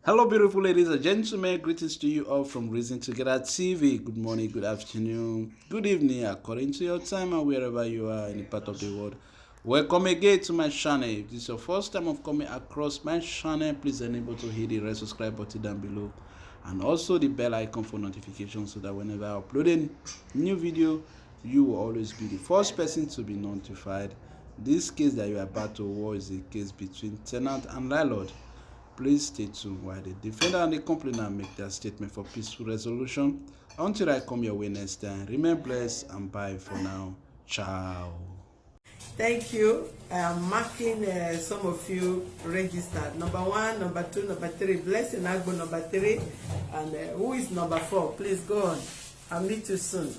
Hello, beautiful ladies and gentlemen. Greetings to you all from Reason Together TV. Good morning, good afternoon, good evening, according to your time and wherever you are in the part of the world. Welcome again to my channel. If this is your first time of coming across my channel, please enable to hit the red subscribe button down below and also the bell icon for notifications so that whenever I upload a new video, you will always be the first person to be notified. This case that you are about to watch is a case between tenant and landlord. Please stay tuned while the defender and the complainant make their statement for peaceful resolution. Until I come your way next time, remain blessed and bye for now. Ciao. Thank you. I'm marking some of you registered. Number 1, number 2, number 3. Blessing Agbo, number 3. And who is number 4? Please go on. I'll meet you soon.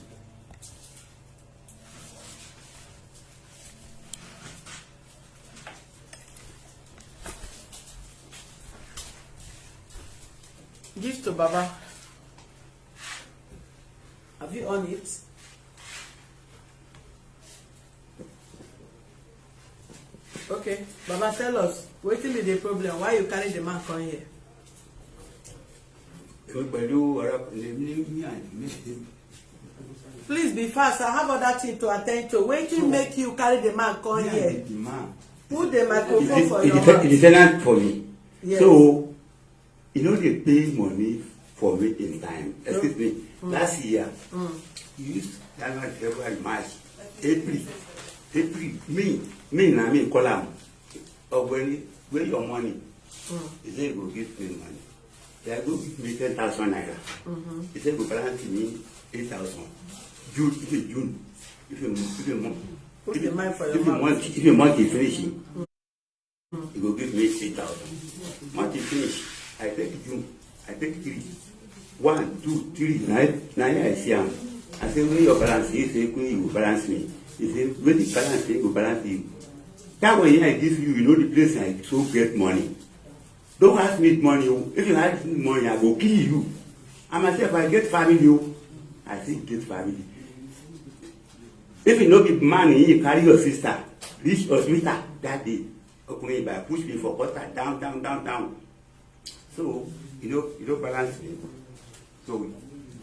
Give to Baba. Have you on it? Okay, Baba, tell us, what will be the problem? Why you carry the man come here? Please be fast. I have other things to attend to. Wait till make you carry the man come here. Put the microphone for your mouth. It's a tenant for me. Yes. So, they pay money for me in time. Excuse me. Last year, you used January, February, March, April, me, column. Or when your money, he said, go give me money. They go give me 10,000 naira. He said, go balance me 8,000. June. If you month is finishing, you go give me 8,000. Month is finished. I take June. I take 3. 1, 2, 3. Now I see him. I say, when your balance is, you balance me. He say, when the balance is, you balance you. That way I give you, the place I so get money. Don't ask me money. If you ask me money, I go kill you. I myself, I get family. I say, get family. If you know the money, you carry your sister, reach hospital that day. Okay, by push me for water, down. So, you don't balance me. So,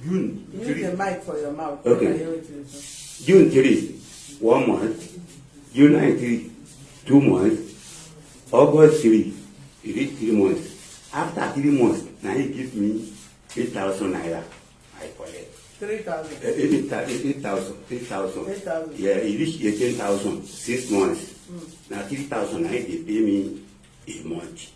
June 3. Use the mic for your mouth. Okay. June 3, 1 month. July 3, 2 months. August 3, it is 3 months. After 3 months, now he gives me 8,000 naira. I collect. 3,000. 8,000. Yeah, it reached 18,000, 6 months. Now 3,000 naira they pay me a month.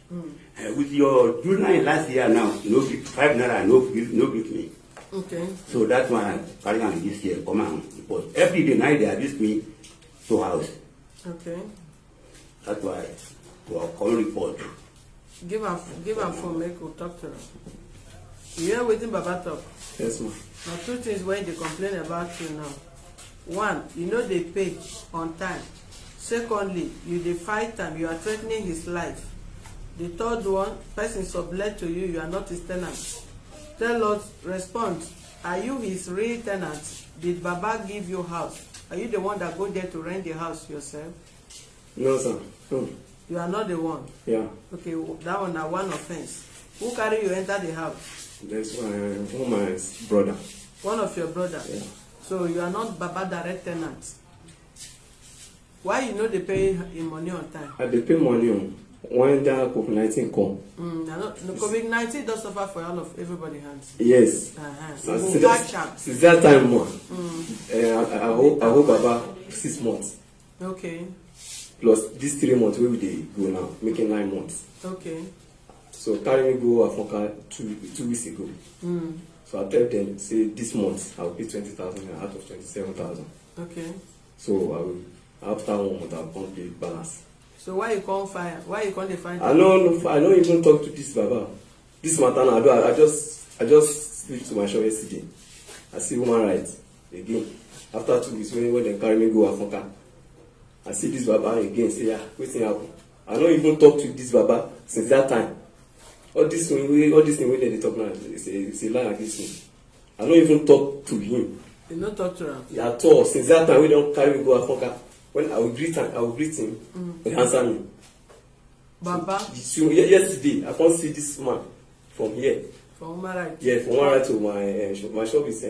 With your July last year now, 5 naira, no give me. Okay. So that's why I carry on this year, come on. But every day night they abuse me to house. Okay. That's why we'll call report. Give am phone, make we talk to her. You hear wetin Baba talk? Yes, ma'am. Now 2 things when they complain about you now. 1, you know they pay on time. Secondly, you dey fight am, you are threatening his life. The third one, person sublet to you, you are not his tenant. Tell us, respond. Are you his real tenant? Did Baba give you house? Are you the one that go there to rent the house yourself? No, sir. No. You are not the one. Yeah. Okay, that one na one offense. Who carry you enter the house? That's my woman's brother. One of your brother. Yeah. So you are not Baba direct tenant. Why you know they pay him money on time? I dey pay money on when that COVID-19 come. The COVID-19 does suffer for all of everybody hands. Yes. So we'll catch am. Since that time, man. I hope Baba 6 months. Okay. Plus these 3 months where we dey go now, making 9 months. Okay. So carry me go Afonka 2 weeks ago. So I tell them, say this month I will pay 20,000 out of 27,000. Okay. So I will, after 1 month I will come pay balance. So why you can't find? Why you can't find? I don't even talk to this Baba. This matter now, I just sleep to my shop yesterday. I see human rights again. After 2 weeks when they carry me go Afonka, I see this Baba again. Say, wetin happen? I don't even talk to this Baba since that time. All this thing wey they talk now is a lie against me. I don't even talk to him. You no talk to him? At all. Since that time we don't carry me go Afonka. When I will greet him, he answer me. Baba? So, yesterday, I can't see this man. from here. From human rights. Yeah, from human rights to my shop. My shop is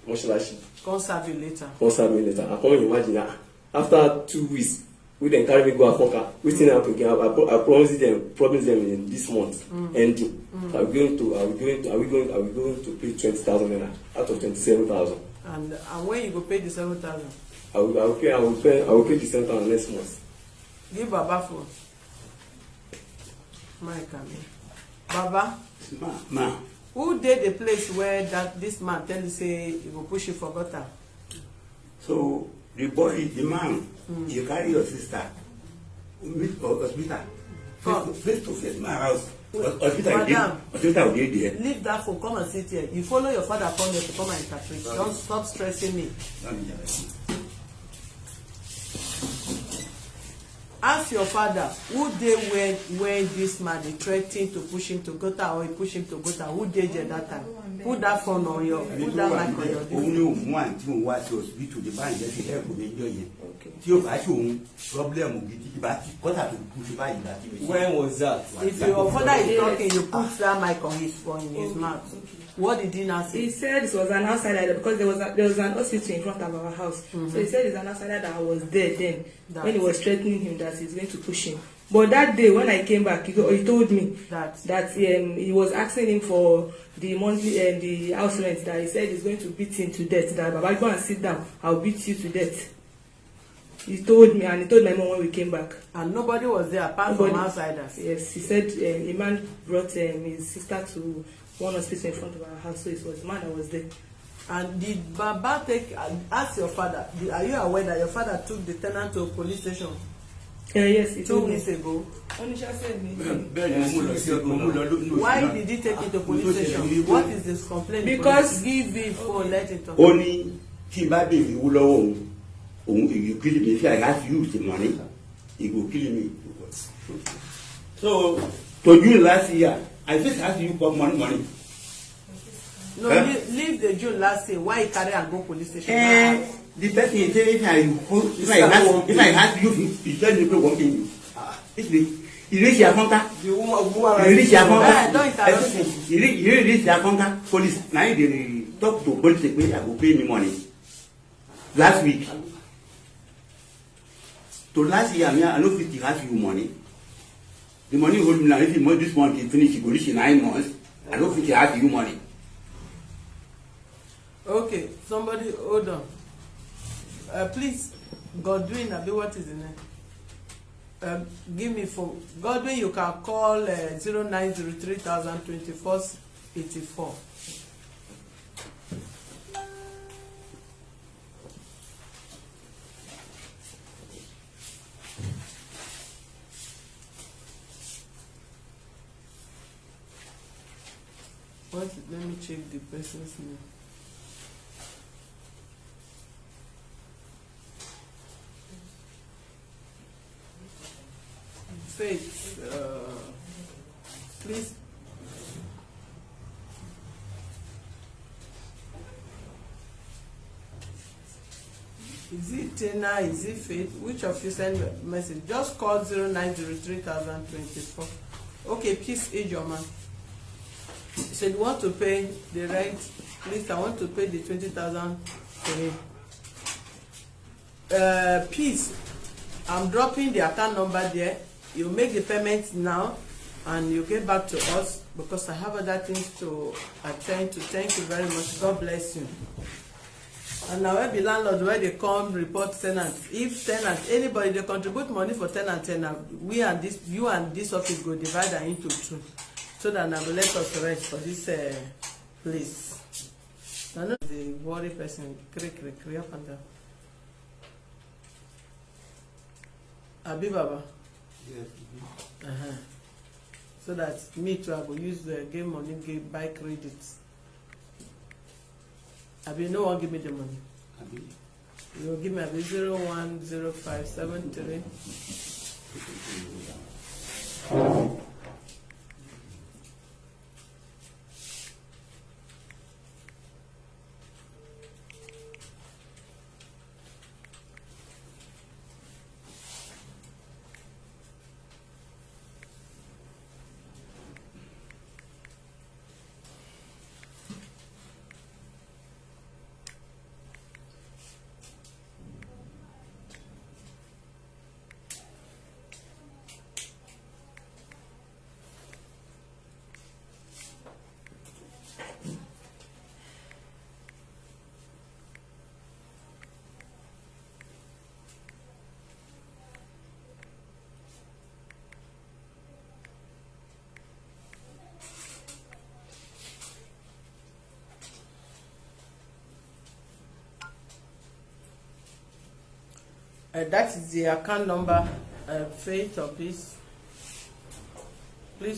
Moshalashi. Come serve you later. Come serve me later. I can't imagine that. After 2 weeks, we then carry me go Afonka. We still have to get. I promise them in this month ending. So are we going to pay 20,000 naira out of 27,000? And when you go pay the 7,000? I will pay the 7,000 next month. Give Baba phone. Mike and me. Baba. Ma. Who did the place where this man tell you say he go push you for gutter? So the man, you carry your sister, meet hospital, face to face, my house. Madam, Hospital will be there. leave that phone, come and sit here. You follow your father come here to come and interpret. Don't stop stressing me. Ask your father who dey when this man dey threaten to push him to gutter or he push him to gutter, who dey there that time? Put that phone on your mic on your Only one tí mo wá sí hospital the man just help me enjoy yẹn. Tí o bá ṣe òun problem gidi tí bá ti kọ́tà tó kú sí báyìí láti mi. When was that? If your father is talking, you put that mic on his mouth. What did he now say? He said it was an outsider because there was an hospital in front of our house. So he said it's an outsider that was there then when he was threatening him that he's going to push him. But that day when I came back, he told me that he was asking him for the monthly and the house rent, that he said he's going to beat him to death. That Baba, go and sit down, I'll beat you to death. He told me, and he told my mom when we came back. And nobody was there apart from outsiders. Yes, he said a man brought his sister to one hospital in front of our house, so it was the man that was there. And did Baba ask your father, are you aware that your father took the tenant to a police station? Yes, he 2 weeks ago? Onisha said me. Why did he take it to police station? What is his complaint? Because give me phone, let it talk. Ó ní tí bá bèèrè owó lọ́wọ́ òun he will kill me if I have to use the money he will kill me. So to June last year I just ask you for money. No, leave the June last year. Why he carry and go police station? The person is saying if I have you, he tell me to go kill you. He reach Afonka. He reach Afonka. He reach Afonka. Police. Now they talk to police. Say I will pay me money. Last week. To last year, I know 50 has you money. The money hold me now. If this month is finished, you go reach in 9 months. I know 50 has you money. Okay, somebody hold on. Please, Godwin, what is the name? Give me phone. Godwin, you can call 0903 2484. Let me check the person's name. Faith, please. Is it Tina? Is it Faith? Which of you send a message? Just call 0903 24. Okay, please, age your man. He said, you want to pay the rent? Please, I want to pay the 20,000 for him. Please, I'm dropping the account number there. You make the payment now and you get back to us because I have other things to attend to. Thank you very much. God bless you. And now every landlord where they come report tenants. If tenants, anybody they contribute money for tenant, we and this, you and this office go divide that into two, so that now will let us rest for this place. I know the worry person create up and down. Abi Baba. Yes. So that me too, I will use the game money, buy credits. Abi, no one give me the money. Abi. You will give me Abi 010573. That is the account number. Faith or please you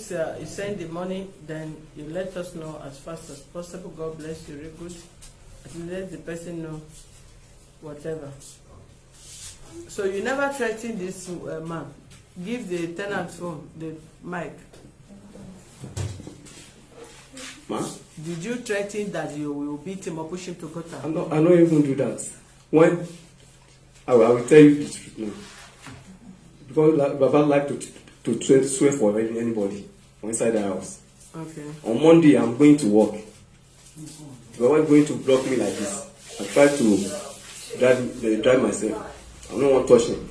send the money, then you let us know as fast as possible. God bless you, very good. And let the person know whatever. So you never threaten this man. Give the tenant phone, the mic. Ma? Did you threaten that you will beat him or push him to gutter? I don't even do that. When I will tell you the truth now. Because Baba like to swear for anybody inside the house. Okay. On Monday, I'm going to work. Baba is going to block me like this. I try to drive myself. I don't want to touch him.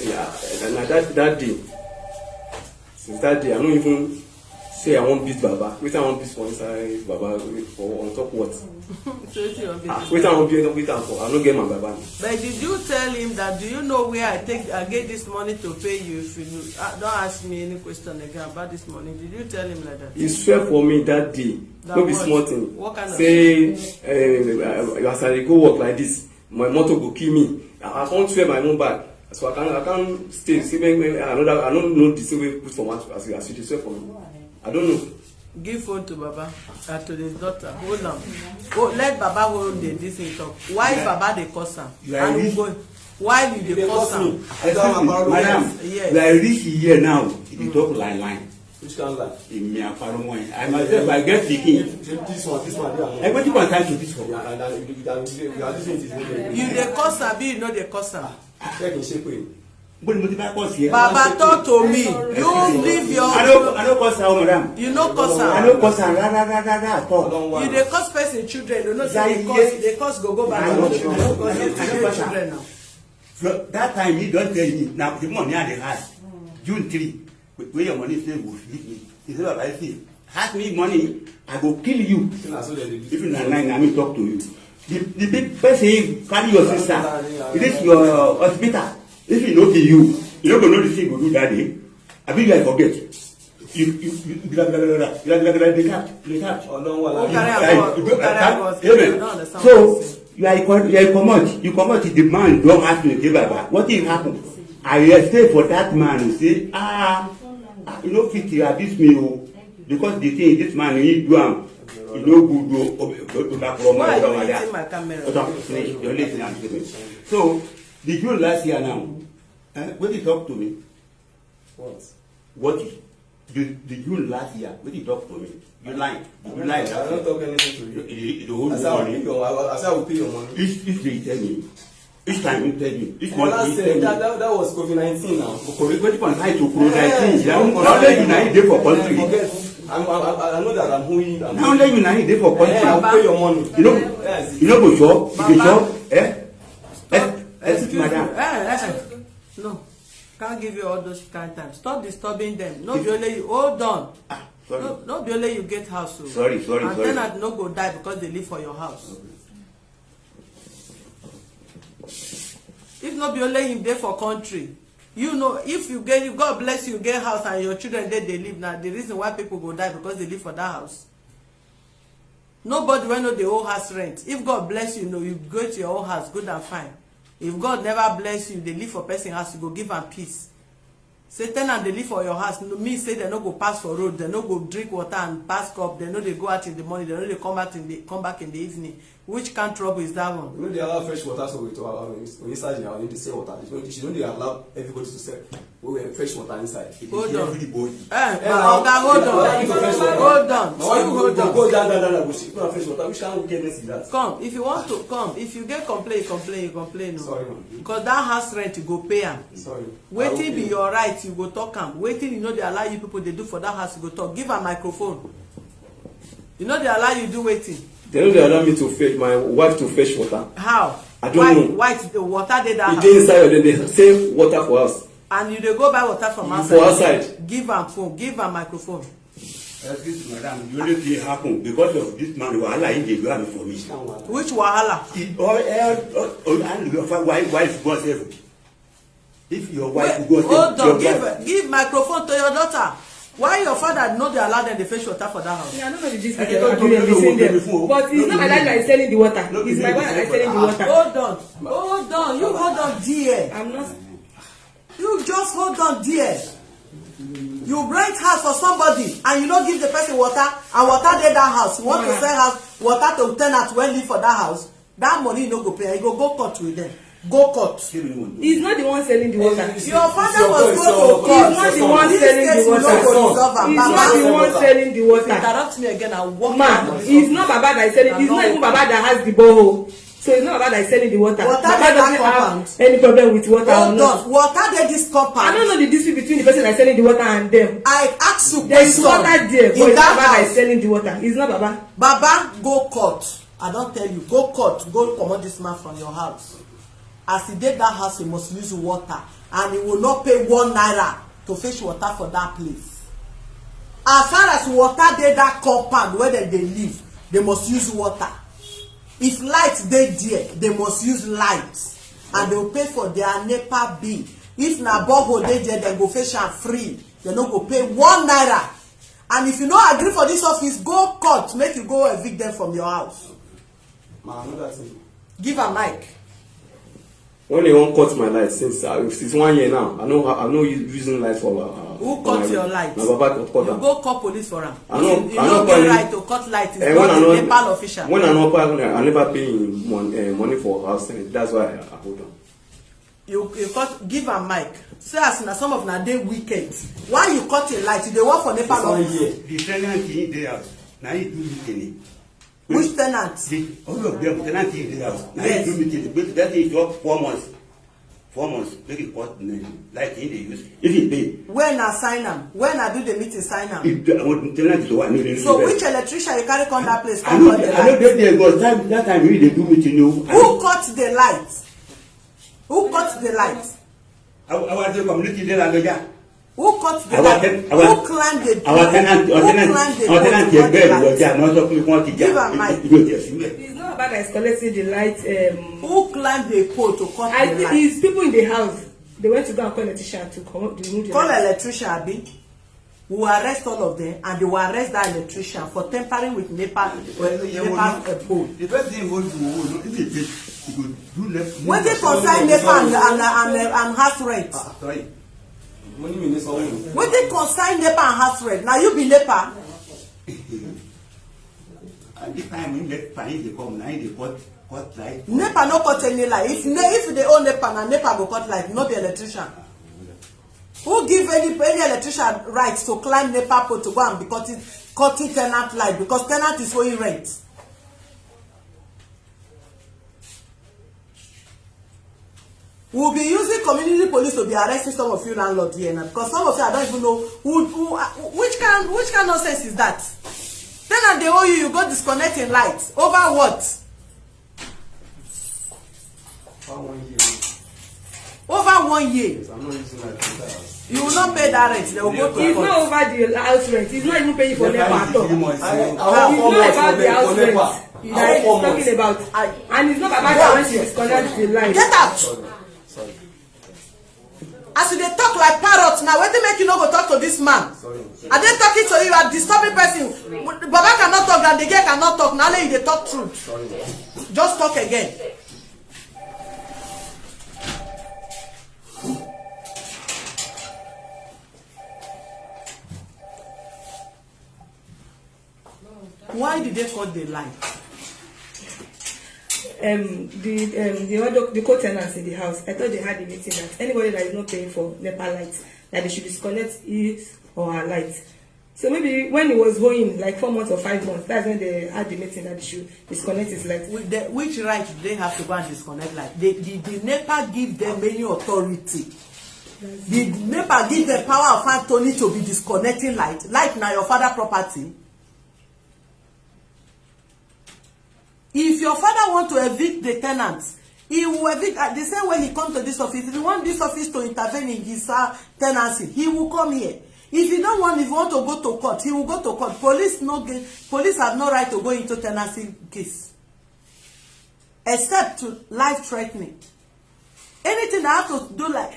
Yeah, and that day, since that day, I don't even say I won't beat Baba. Wait, I won't beat for inside Baba for on top what? Wait, I won't beat him for. I don't get my Baba. But did you tell him that? Do you know where I get this money to pay you? If you don't ask me any question again about this money, did you tell him like that? He swear for me that day. No be small thing. What kind of say as I go work like this, my motor go kill me. I can't swear my own back. So I can't stay. See, I don't know the same way put for much as you swear for me. I don't know. Give phone to Baba, to his daughter. Hold on. Oh, let Baba hold this thing talk. Why Baba dey curse am? Why you dey curse am? Madam, yes. We are rich here now. They talk line. Which kind of lie? In me and Paramoy. I myself, I get speaking. This one. I want you one time to this one. You dey curse am, you know dey curse am. Check in shape way. Baba talk to me. You leave your. I don't curse her, madam. You no curse am. I don't curse her. At all. You dey curse person children. You know say they curse go back to the children because you dey children now. So that time he don't tell me. Now the money I dey have June 3. Where your money say will feed me. He said, I see. Ask me money, I go kill you. If you not nine, I may talk to you. The big person carry your sister. It is your hospital. If you know you don't know the thing you go do that day. I mean, I forget. So you are commod. You commod the man. Don't ask me to give back. What will happen? I stay for that man and say, you know, 50 abuse me because the thing this man he do am, you know, go back from why are you eating my camera? You're listening to me. So the June last year now, when he talk to me, what is the June last year? When he talk to me, you lying. You lying. I don't talk anything to you. The whole money. I said I will pay your money. If they tell me. Each time you tell you, this month that was COVID-19 now. COVID-19 to COVID-19. Now that you now dey for country. I know that I'm who. Now that you now dey for country. I will pay your money. You know go shop. You go shop. Madam. No, can't give you all those kind of time. Stop disturbing them. No be only you. Hold on. No be only you get house. Sorry. And tenant no go die because they live for your house. Okay. If not be only him there for country, you know, if God bless you, get house and your children there they live now. The reason why people go die because they live for that house. Nobody will know the whole house rent. If God bless you, you go to your own house, good and fine. If God never bless you, they live for person house, you go give them peace. Say tenant they live for your house. No mean say they no go pass for road, they no go drink water and pass cup, they no they go out in the morning, they no they come back in the evening. Which kind of trouble is that one? You know they allow fresh water so we inside the house need to sell water. You don't they allow everybody to sell fresh water inside. Hold on. Hold on. Go down. We should put fresh water. We shall get this that. Come, if you want to come. If you get complain. No. Sorry, because that house rent you go pay am. Sorry. Waiting be your right, you go talk am. Waiting, they allow you people they do for that house, you go talk. Give a microphone. They allow you do waiting. They don't allow me to fetch my wife to fetch water. How? I don't know. Why the water they that house? Inside or they save water for us. And you they go buy water from outside. For outside. Give am phone, give am microphone. Excuse me, madam, you only thing happen because of this man wahala he dey do am for me. Which wahala? And your wife go save. If your wife go save. Hold on, give microphone to your daughter. Why your father no dey allow them to fetch water for that house? Yeah, I don't know the dispute between them. But it's not my dad that is selling the water. It's my wife that is selling the water. Hold on. You hold on, dear. I'm not. You just hold on, dear. You rent house for somebody and you don't give the person water, and water dey that house. You want to sell house water to tenant wey live for that house. That money you no go pay. You go court with them. Go court. He's not the one selling the water. Your father was going to court. He's not the one selling the water. He's not the one selling the water. Interrupt me again. I walk. Ma, he's not Baba that is selling. He's not even Baba that has the borehole. So it's not Baba that is selling the water. Water Baba doesn't have any problem with water. Hold on. Water dey this compound. I don't know the dispute between the person that is selling the water and them. I ask you There is question. water there, but it's not Baba that is house. selling the water. It's not Baba. Baba, go court. I don't tell you. Go court. Go comot this man from your house. As he did that house, he must use water, and he will not pay 1 naira to fetch water for that place. As far as water dey that compound where they live, they must use water. If light dey there, they must use light, and they will pay for their NEPA bill. If na borehole dey there, they go fetch am free. They no go pay 1 naira. And if you no agree for this office, go court, make you go evict them from your house. Give a mic. When they won't cut my light since 1 year now, I know using light for. Who cut your light? My Baba cut them. You go call police for am. You know get right to cut light. It's not the Nepal official. When I never pay money for house, that's why I hold on. You cut, give a mic. Say as na some of na dey wicked. Why you cut a light? You dey work for Nepal office. The tenant in the house. Now you do meeting. Which tenant? All of them tenant in the house. Now Yes. you do meeting. But that is up 4 months. 4 months. Make it cut light in the use. If he pay. When I sign am? When I do the meeting, sign am. If the tenant is the one who So which electrician you carry come that place? I Come know cut the that light. day was that time we dey do meeting. Who cut the light? Who cut the light? I was the community there and Who cut the light? Who climbed the? our tenant here bed was there not talking about it. Give am mic. It's not Baba that is collecting the light. Who climbed the pole to cut I the think light? it's people in the house. They went to go and call electrician to come up to remove the Call light. electrician, abi. We will arrest all of them, and they will arrest that electrician for tampering with Nepal pole. The first thing was to do left. When they consign Nepal and house rent, Sorry. when they consign Nepal and house rent, now you be Nepal. And this time when they find they come, now they cut light. Nepal no cut any light. If they own Nepal, and Nepal go cut light, not the electrician. Who give any electrician rights to climb Nepal pole to go and be cutting tenant light because tenant is owing rent? We'll be using community police to be arresting some of you landlords here now because some of you I don't even know which kind of nonsense is that? Tenant they owe you go disconnecting lights over what? Over 1 year. I'm not using light. You will not pay that rent. They will go to He's court. not over the house rent. He's not even paying for NEPA at all. He's not I want 4 months about the house for rent NEPA. that he's talking about. And it's not about that when she disconnects the light. Get out. Sorry. As you dey talk like parrot now, wetin make you no go talk to this man? Are they talking to you? You are disturbing person. Baba cannot talk and the girl cannot talk. Now let you dey talk truth. Just talk again. Why did they cut the line? The co-tenants in the house, I thought they had a meeting that anybody that is not paying for NEPA lights, that they should disconnect his or her lights. So maybe when it was going like 4 months or 5 months, that's when they had the meeting that they should disconnect his lights. Which right do they have to go and disconnect light? The NEPA give them any authority. The NEPA give them power of attorney to be disconnecting light. Light na your father property. If your father want to evict the tenants, he will evict the same way he come to this office. If he want this office to intervene in his tenancy, he will come here. If you don't want, if you want to go to court, he will go to court. Police have no right to go into tenancy case, except to life threatening. Anything that have to do like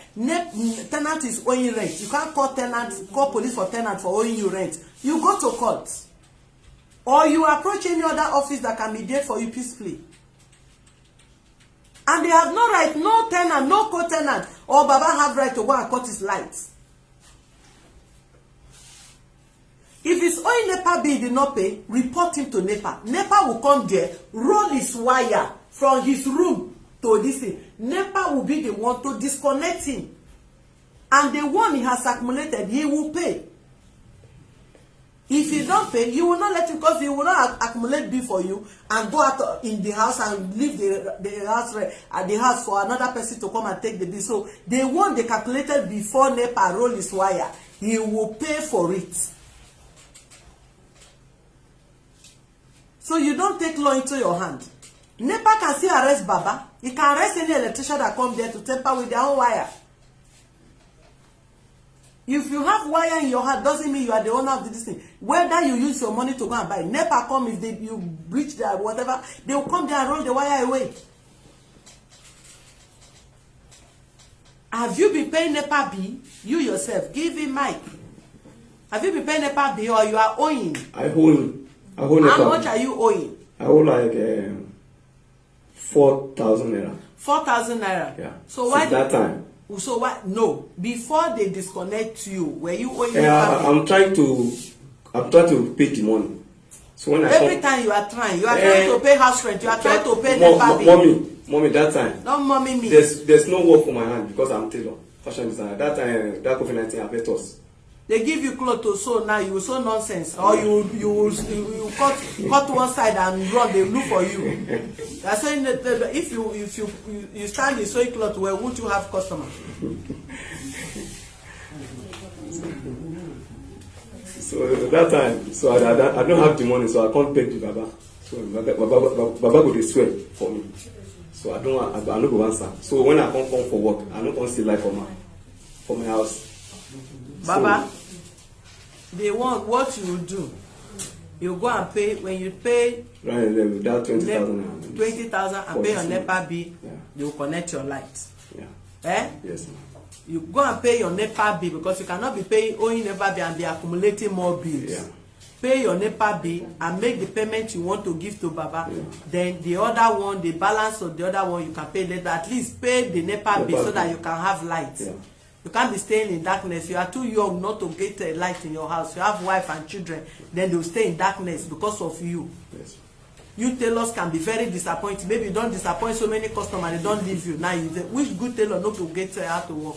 tenant is owing rent, you can't call police for tenant for owing you rent. You go to court, or you approach any other office that can mediate for you peacefully. And they have no right, no tenant, no co-tenant, or Baba have right to go and cut his lights. If it's owing NEPA bill, he did not pay, report him to NEPA. NEPA will come there, roll his wire from his room to this thing. NEPA will be the one to disconnect him. And the one he has accumulated, he will pay. If you don't pay, you will not let him, because he will not accumulate bill for you and go out in the house and leave the house at the house for another person to come and take the bill. So the one they calculated before NEPA roll his wire, he will pay for it. So you don't take law into your hand. NEPA can still arrest Baba. He can arrest any electrician that come there to tamper with their own wire. If you have wire in your hand, doesn't mean you are the owner of this thing. Whether you use your money to go and buy, NEPA come, if you breach their whatever, they will come there and roll the wire away. Have you been paying NEPA bill? You yourself, give him mic. Have you been paying NEPA bill, or you are owing? I owe NEPA. How much are you owing? I owe like 4,000 naira. 4,000 naira. Yeah. So why that time? So why? No. Before they disconnect you, were you owing? Yeah, I'm trying to pay the money. So when every time you are trying to pay house rent, you are trying to pay NEPA bill. Mommy, that time. Don't mommy me. There's no work for my hand because I'm tailor, fashion designer. That time, that COVID-19 affect us. They give you clothes to sew, now you sew nonsense, or you cut one side and run, they look for you. They're saying that if you stand in sewing cloth, where would you have customers? So that time, so I don't have the money, so I can't pay the Baba. So Baba go dey swear for me. So I no go answer. So when I come for work, I no come see life for my house. Baba, they want what you do. You go and pay, when you pay right, without 20,000 and pay your NEPA bill, they will connect your lights. Yeah. Eh? Yes. You go and pay your NEPA bill, because you cannot be owing NEPA bill and be accumulating more bills. Yeah. Pay your NEPA bill and make the payment you want to give to Baba. Yeah. Then the other one, the balance of the other one, you can pay later. At least pay the NEPA bill so that you can have lights. Yeah. You can't be staying in darkness. You are too young not to get a light in your house. You have wife and children, then they will stay in darkness because of you. Yes. You tailors can be very disappointed. Maybe you don't disappoint so many customers, they don't leave you. Now you say, which good tailor not to get out to work?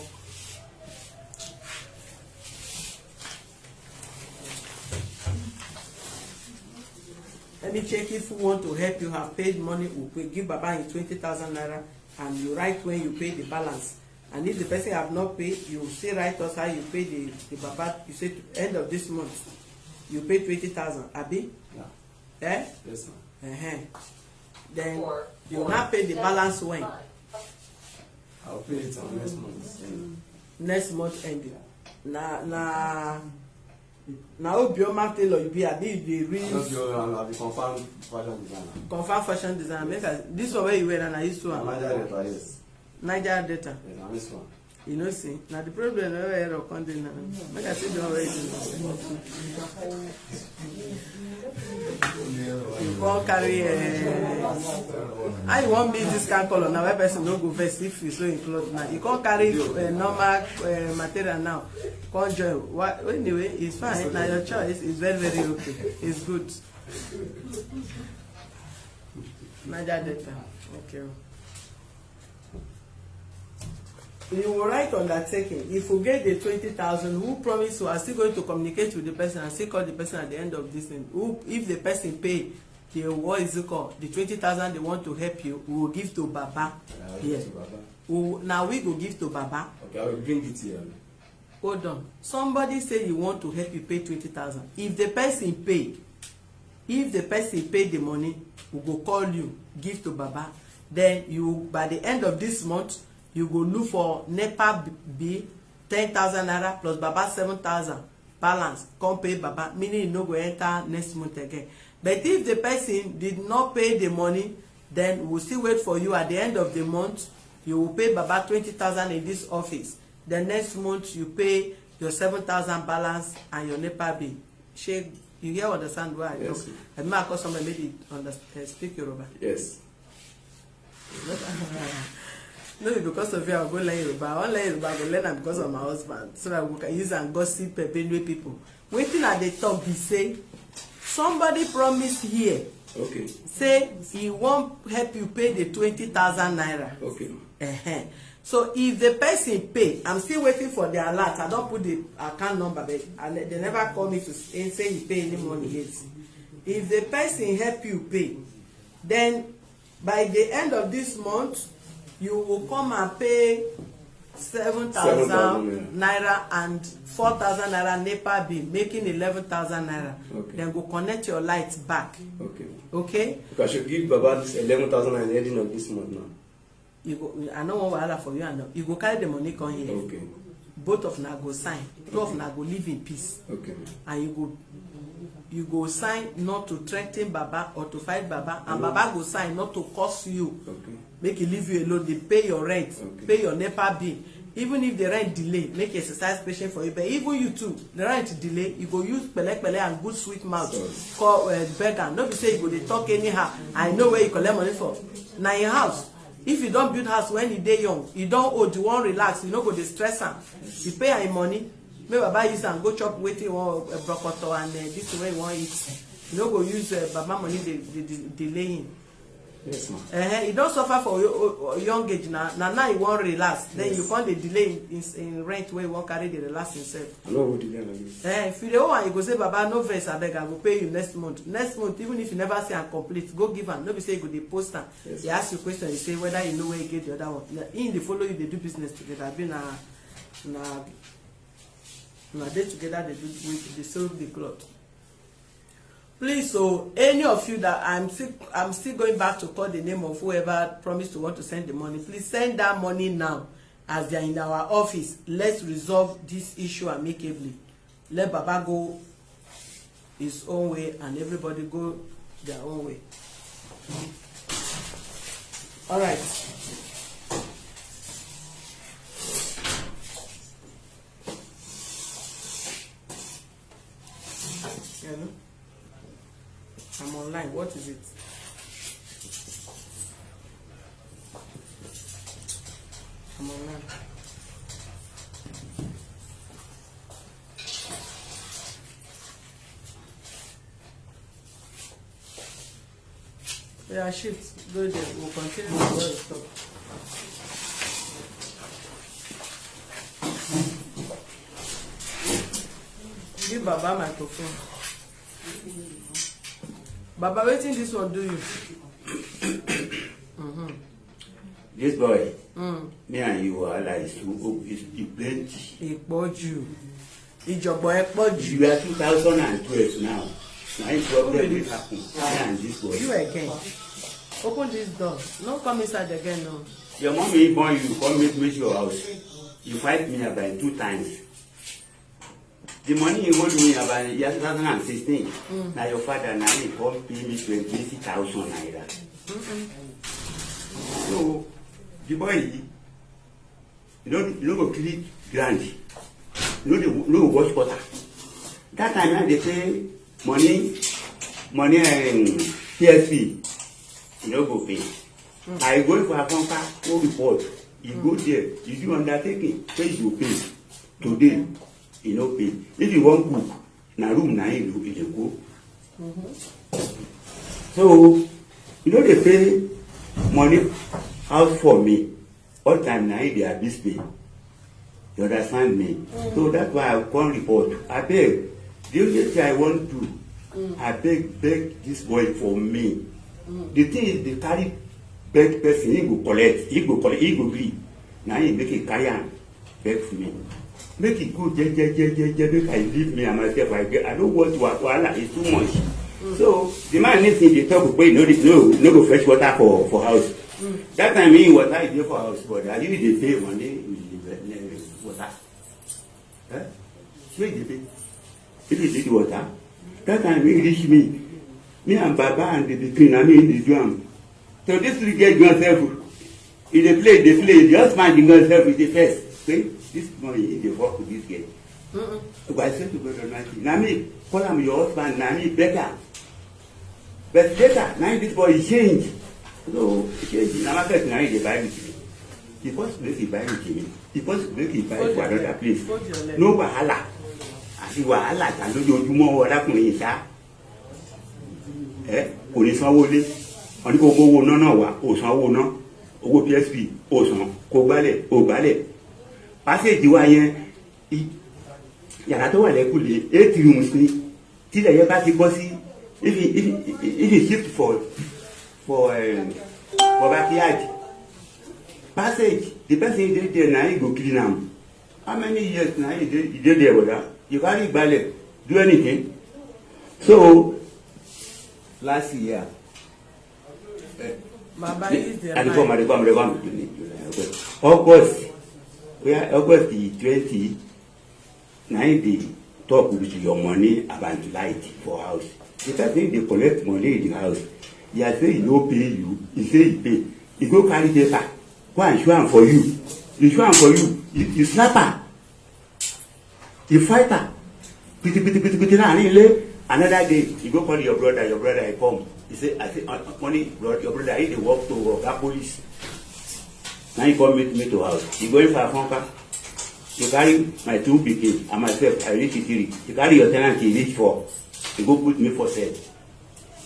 Let me check if you want to help you have paid money. We'll give Baba in 20,000 naira, and you write when you pay the balance. And if the person have not paid, you still write us how you pay the Baba. You say to end of this month, you pay 20,000. Abi? Yeah. Eh? Yes, sir. Then you will not pay the balance when? I'll pay it on next month. Next month ending. Now Obioma tailor you be the real. I'll be confirmed fashion designer. Confirmed fashion designer. Make this one where you wear and I used to. Niger Delta, yes. Niger Delta. Yes, I'm this one. You know, see. Now the problem is where you're content now. Make I see the one where you can't carry. I want me this kind of color now. Where person no go first if you so in clothes now. You can't carry normal material now. Can't join. What anyway? It's fine. Now your choice is very okay. It's good. Niger Delta. Okay. You will write undertaking. If you get the 20,000, who promise you are still going to communicate with the person and still call the person at the end of this thing. Who, if the person pay the what is it called, the 20,000 they want to help you, we will give to Baba. Yes. Now we go give to Baba. Okay, I will bring it here. Hold on. Somebody say you want to help you pay 20,000. If the person pay the money, we go call you, give to Baba. Then you, by the end of this month, you go look for NEPA bill 10,000 naira plus Baba 7,000 balance. Come pay Baba, meaning you no go enter next month again. But if the person did not pay the money, then we'll still wait for you at the end of the month. you will pay baba 20,000 in this office. The next month you pay your 7,000 balance and your NEPA bill. Shey, you hear understand why I talk? Yes. I might call somebody maybe understand, speak Yoruba. Yes. No, because of you, I'll go learn Yoruba. I won't learn Yoruba, I will learn am because of my husband. So that we can use and gossip Benue people. Wetin at the top be say, somebody promised here. Okay. Say he won't help you pay the 20,000 naira. Okay. So if the person pay, I'm still waiting for the alert. I don't put the account number, but they never call me to say he pay any money yet. If the person help you pay, then by the end of this month, you will come and pay 7,000 naira and 4,000 naira NEPA bill, making 11,000 naira. Okay. Then go connect your lights back. Okay. Okay? Because I should give Baba this 11,000 at the ending of this month now. You go, I know what wahala for you and you go carry the money come here. Okay. Both of na go sign. Two of na go live in peace. Okay. And you go sign not to threaten Baba or to fight Baba, and Baba go sign not to curse you. Okay. Make he leave you alone. They pay your rent, Okay. pay your NEPA bill. Even if the rent delay, make exercise patient for you. But even you too, the rent delay, you go use pele and good sweet mouth. Call beggar. No be say you go dey talk anyhow. I know where you collect money for. Na your house. If you don't build house when you dey young, you don't old, you won't relax, you no go dey stress am. You pay am money, make Baba use am go chop wetin you wan brokoto and this way you wan eat. You no go use Baba money dey delay him. Yes, ma'am. You don't suffer for your young age now you wan relax. Then yes. You can't delay in rent where you wan carry the relax himself. I know what delay like this. If you dey owe am, you go say Baba no vex abeg, I go pay you next month. Next month, even if you never say am complete, go give am. No be say you go dey post am. Yes. He ask you question, you say whether you know where you get the other one. Him dey follow you, dey do business together. Be na dey together, they sell the cloth. Please, so any of you that I'm still going back to call the name of whoever promised to want to send the money. Please send that money now, as they are in our office. Let's resolve this issue amicably. Let Baba go his own way and everybody go their own way. All right. Hello? I'm online. What is it? I'm online. Yeah, shift. Go there. We'll continue with the stop. Give Baba microphone. Baba, wetin this one do you? This boy, me and you are like is plenty. Ìpọ̀jù. Ìjọ̀gbọ̀n ẹ pọ̀jù. You are 2012 now. Now it's problem will happen. Me and this boy. You again. Open this door. No come inside again, no. Your mommy born you, come meet your house. You fight me about 2 times. The money you owed me about year 2016. Now your father now he come pay me 20,000 naira. So the boy, you know go clean grand. You know wash water. That time now they pay money PSP. You know go pay. I go for a phone go report. You go there, you do undertaking, pay you pay today. You know pay. If you want cook, na room na you go. So you know they pay money house for me. All time na they are this pay. You understand me? So that's why I come report. I beg. The only thing I want to, I beg this boy for me. The thing is they carry beg person, he go collect, he go gree. Now he make it carry and beg for me. Make it go, make I leave me and myself. I don't want to wahala, it's too much. So the man needs to talk about no go fetch water for house. That time me water is there for house, but I usually pay money with water. Where they pay? If you did water, that time he reach me and Baba and the clean, I mean the drum. So this will get yourself. If they play, the husband dey not help with the first. Say, this money, if they work with this girl. So I said to God Almighty, na me, call am your husband, na me better. But later, now this boy change. So, change, na market na he dey buy with me. He first make he buy with me. He first make he buy for another place. No wahala. Àti wàhálà ta lójoojúmọ́ ọ̀dàkùnrin yìí sá. Kò ní sanwó lé. Wọ́n ní kó gbówó náà wá, ò sanwó náà. Owó PSP, ò san, kó gbálẹ̀, ò gbálẹ̀. Passage wa yẹn, yàrá tó wà lẹ́kùlé, 8 rooms ni. Tílẹ̀ yẹn bá ti bọ́ sí, if he shift for backyard. Passage, the person he dey there now he go clean am. How many years now he dey there, brother? You carry ballet, do anything. So last year, August 20, now they talk with your money about light for house. Because if they collect money in the house, he say he no pay you, he say he pay. He go carry paper. Go and show am for you. He show am for you. You slap her. You fight her. Piti na ile. Another day, you go call your brother he come. He say, I say, money, your brother, he dey walk to that police. Now he come meet me to house. He going for a funka. You carry my 2 pikin and myself, I reach 3. You carry your tenant, he reach 4. You go put me for sale.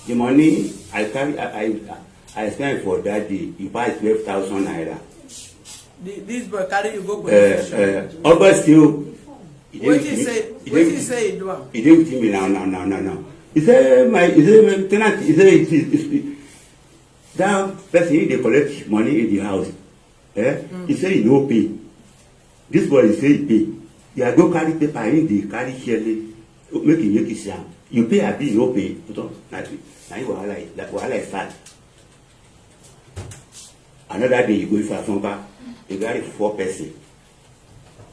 The money I carry, I spent for that day, you buy 12,000 naira. This boy carry you go police station. August still. What he say he do am? He didn't tell me now. He said my tenant. He said that person they collect money in the house. He said he no pay. This boy he say he pay. You go carry paper in the carry share make it sound. You pay abi you no pay. Now you wahala start. Another day you go for a phone. You carry 4 person.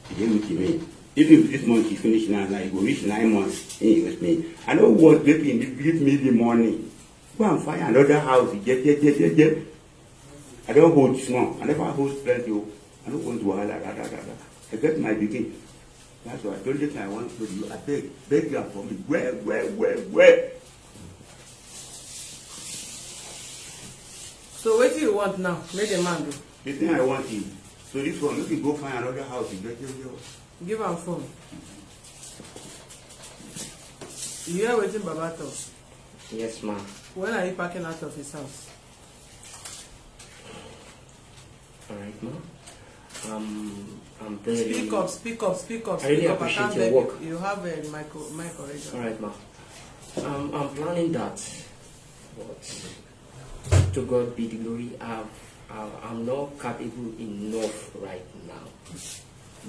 He didn't meet me. Even if this month is finished now, you go reach 9 months. He with me. I don't want to give me the money. Go and find another house. Get. I don't hold small. I never hold plenty. I don't want to wahala. I get my begin. That's why I told you I want to do you. I beg you for me. Where? So what do you want now? Make the man do. The thing I want is, so this one, let me go find another house. Give am phone. You hear wetin Baba talk? Yes, ma'am. When are you packing out of his house? All right, ma'am. I'm very... Speak up. I really appreciate your work. You have a mic already. All right, ma'am. I'm planning that, but to God be the glory. I'm not capable enough right now,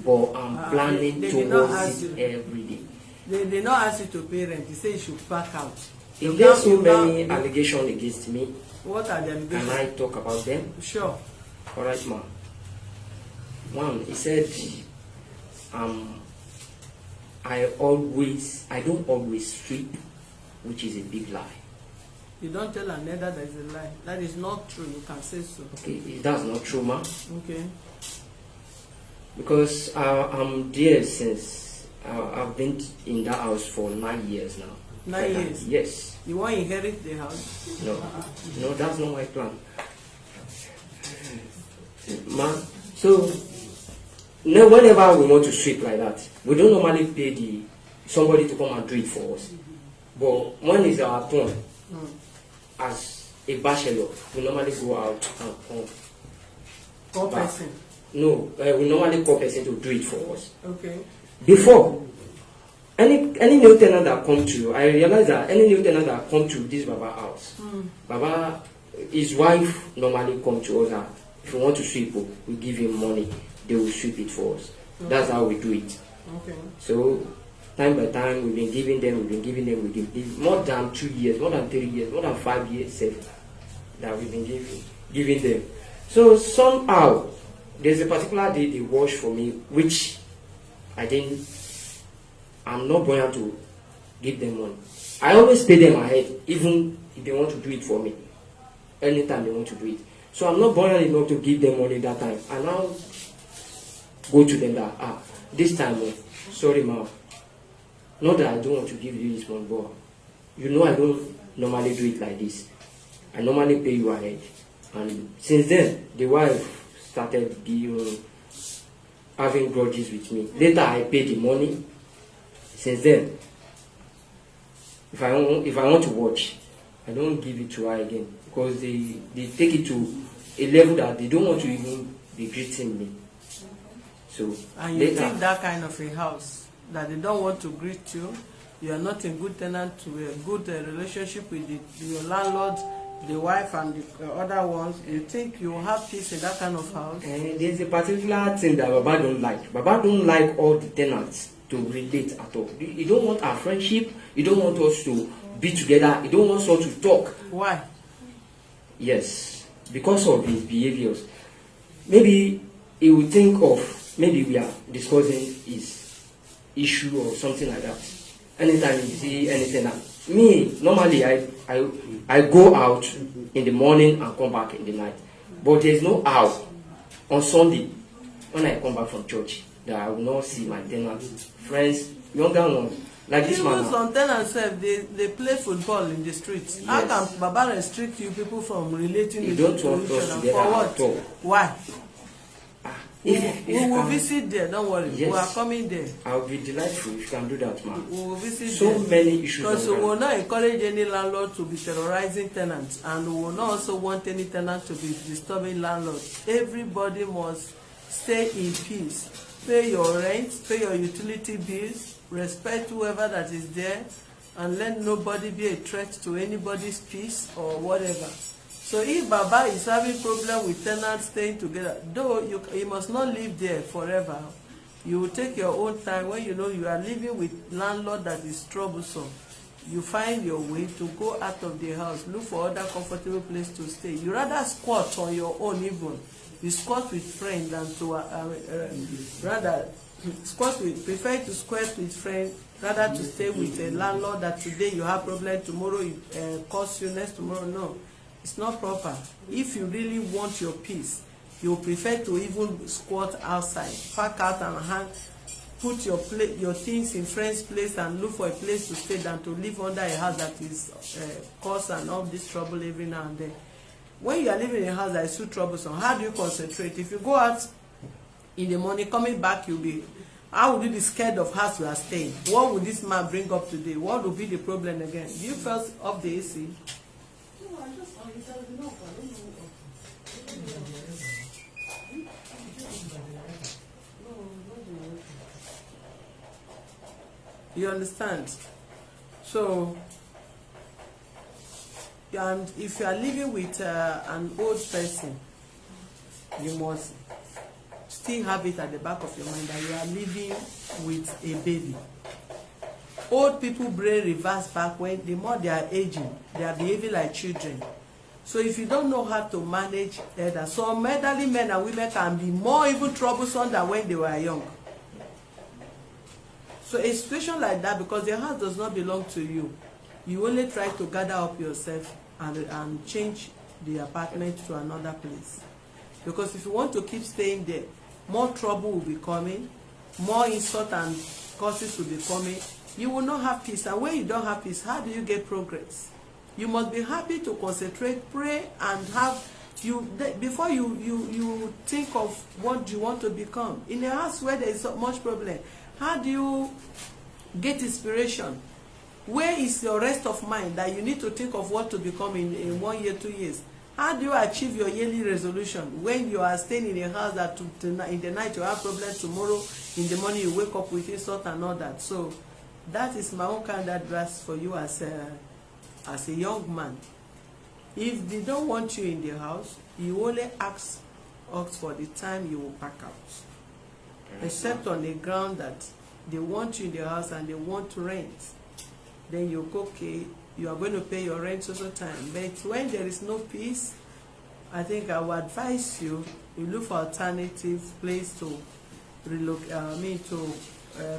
but I'm planning towards it every day. They did not ask you to pay rent. They say you should pack out. If there's so many allegations against me, what are the allegations? Can I talk about them? Sure. All right, ma'am. One, he said, I don't always sweep, which is a big lie. You don't tell another that is a lie. That is not true. You can say so. Okay, that's not true, ma'am. Okay. Because I'm there since I've been in that house for 9 years now. 9 years? Yes. You want to inherit the house? No, that's not my plan. Ma'am, so whenever we want to sweep like that, we don't normally pay somebody to come and do it for us. But when it's our turn, as a bachelor, we normally go out and come. Call person? No, we normally call person to do it for us. Okay. Before, any new tenant that come to, I realize that any new tenant that come to this Baba house, Baba, his wife normally come to us and if we want to sweep, we give him money, they will sweep it for us. Okay. That's how we do it. Okay. So, time by time, we've been giving them, more than 2 years, more than 3 years, more than 5 years that we've been giving them. So, somehow, there's a particular day they wash for me, which I'm not going to give them money. I always pay them ahead, even if they want to do it for me. Anytime they want to do it. So I'm not bothered enough to give them money that time. I now go to them that, this time, sorry ma, not that I don't want to give you this money, but you know I don't normally do it like this. I normally pay you ahead. And since then, the wife started having grudges with me. Later, I pay the money. Since then, if I want to watch, I don't give it to her again because they take it to a level that they don't want to even be greeting me. So and you take that kind of a house that they don't want to greet you. You are not in good tenant to a good relationship with your landlord, the wife and the other ones. You think you will have peace in that kind of house? There's a particular thing that Baba don't like. Baba don't like all the tenants to relate at all. He don't want our friendship. He don't want us to be together. He don't want us to talk. Why? Yes, because of his behaviors. Maybe he will think of, maybe we are discussing his issue or something like that. Anytime you see anything, me normally I go out in the morning and come back in the night. But there's no how on Sunday when I come back from church that I will not see my tenants, friends, younger ones. Like this man. Even some tenants they play football in the streets. Yes. How can Baba restrict you people from relating with each other? For what? Why? We will visit there, don't worry. Yes. We are coming there. I'll be delightful if you can do that, man. We will visit so there. Many issues. Because we will not encourage any landlord to be terrorizing tenants, and we will not also want any tenant to be disturbing landlords. Everybody must stay in peace. Pay your rent, pay your utility bills, respect whoever that is there, and let nobody be a threat to anybody's peace or whatever. So if Baba is having problem with tenants staying together, though you must not live there forever, you will take your own time. When you know you are living with landlord that is troublesome, you find your way to go out of the house, look for other comfortable place to stay. You rather squat on your own even. You squat with friends than to prefer to squat with friends rather to stay with a landlord that today you have problem, tomorrow it cause you, next tomorrow no. It's not proper. If you really want your peace, you prefer to even squat outside, pack out and hang, put your things in friend's place and look for a place to stay than to live under a house that is cause and all this trouble every now and then. When you are living in a house that is too troublesome, how do you concentrate? If you go out in the morning, coming back, how would you be scared of house you are staying? What would this man bring up today? What would be the problem again? Do you first off the AC? You understand? So, and if you are living with an old person, you must still have it at the back of your mind that you are living with a baby. Old people brain reverse back when the more they are aging, they are behaving like children. So if you don't know how to manage elders, some elderly men and women can be more even troublesome than when they were young. So a situation like that, because the house does not belong to you, you only try to gather up yourself and change the apartment to another place. Because if you want to keep staying there, more trouble will be coming, more insult and causes will be coming. You will not have peace. And when you don't have peace, how do you get progress? You must be happy to concentrate, pray, and have before you think of what you want to become. In a house where there is so much problem, how do you get inspiration? Where is your rest of mind that you need to think of what to become in 1 year, 2 years? How do you achieve your yearly resolution when you are staying in a house that in the night you have problems, tomorrow in the morning you wake up with insult and all that? So that is my own kind of advice for you as a young man. If they don't want you in the house, you only ask for the time you will pack out. Except on the ground that they want you in the house and they want to rent. Then you go, okay, you are going to pay your rent also time. But when there is no peace, I think I would advise you look for alternative place to relocate.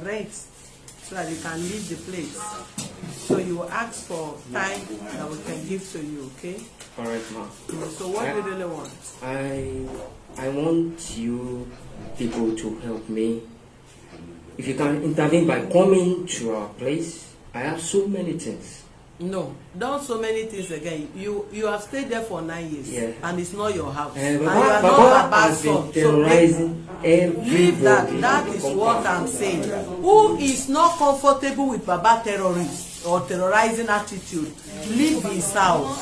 Rent, so that you can leave the place. So you will ask for time that we can give to you, okay? All right, ma. So what do you really want? I want you people to help me. If you can intervene by coming to our place, I have so many things. No, don't so many things again. You have stayed there for 9 years, Yeah. and it's not your house. And you are Baba not Baba's has been son. So terrorizing leave that. everybody. That is what I'm saying. Who is not comfortable with Baba terrorist or terrorizing attitude, leave his house.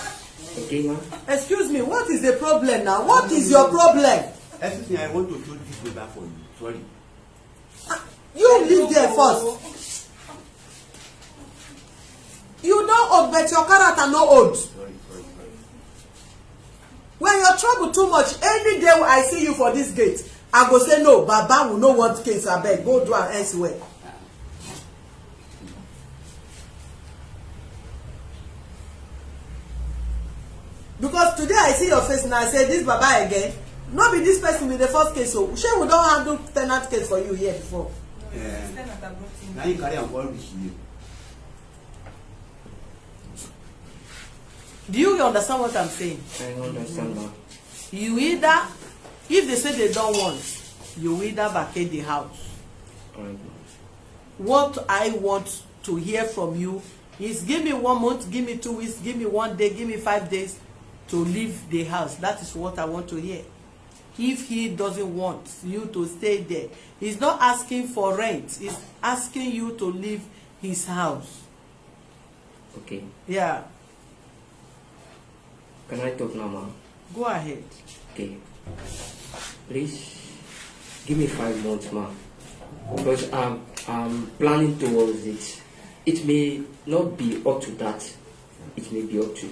Okay, ma. Excuse me, what is the problem now? What is your problem? Excuse me, I want to throw this paper for you. Sorry. You live there first. You don't old, but your character no old. Sorry. When you're trouble too much, any day I see you for this gate, I go say no, Baba will no want case, abeg, go do am elsewhere. Because today I see your face and I say this Baba again, no be this person be the first case, so shey we don handle tenant case for you here before. Now you carry am go reach you. Do you understand what I'm saying? I understand, ma. You either, if they say they don't want, you either vacate the house. All right, ma. What I want to hear from you is give me 1 month, give me 2 weeks, give me 1 day, give me 5 days to leave the house. That is what I want to hear. If he doesn't want you to stay there, he's not asking for rent, he's asking you to leave his house. Okay. Yeah, Can I talk now, ma? go ahead. Okay. Please give me 5 months, ma. Because I'm planning towards it. It may not be up to that. It may be up to.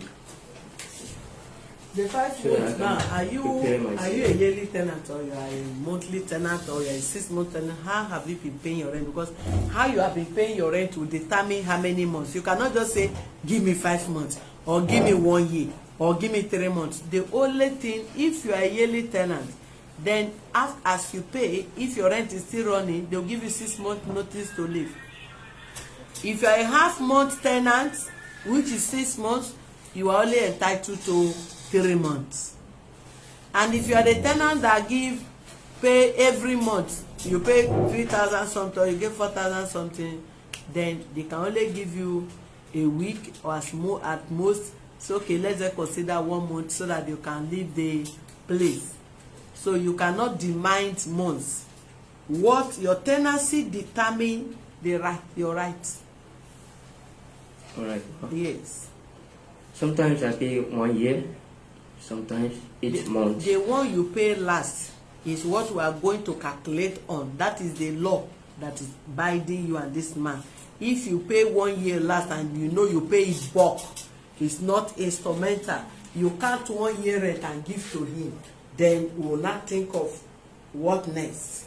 The 5 So months that I now, can are prepare you myself. a yearly tenant or you are a monthly tenant or you are a 6-month tenant? How have you been paying your rent? Because how you have been paying your rent will determine how many months. You cannot just say give me 5 months or give me 1 year or give me 3 months. The only thing, if you are a yearly tenant, then as you pay, if your rent is still running, they'll give you 6 months notice to leave. If you are a half-month tenant, which is 6 months, you are only entitled to 3 months. And if you are the tenant that pay every month, you pay 3,000 something or you get 4,000 something, then they can only give you a week or at most. So okay, let's just consider 1 month so that you can leave the place. So you cannot demand months. What your tenancy determine your rights. All right, ma. Yes. Sometimes I pay 1 year. Sometimes 8 months. The one you pay last is what we are going to calculate on. That is the law that is binding you and this man. If you pay 1 year last and you know you pay his bulk, it's not instrumental. You count 1 year rent and give to him. Then we will not think of what next.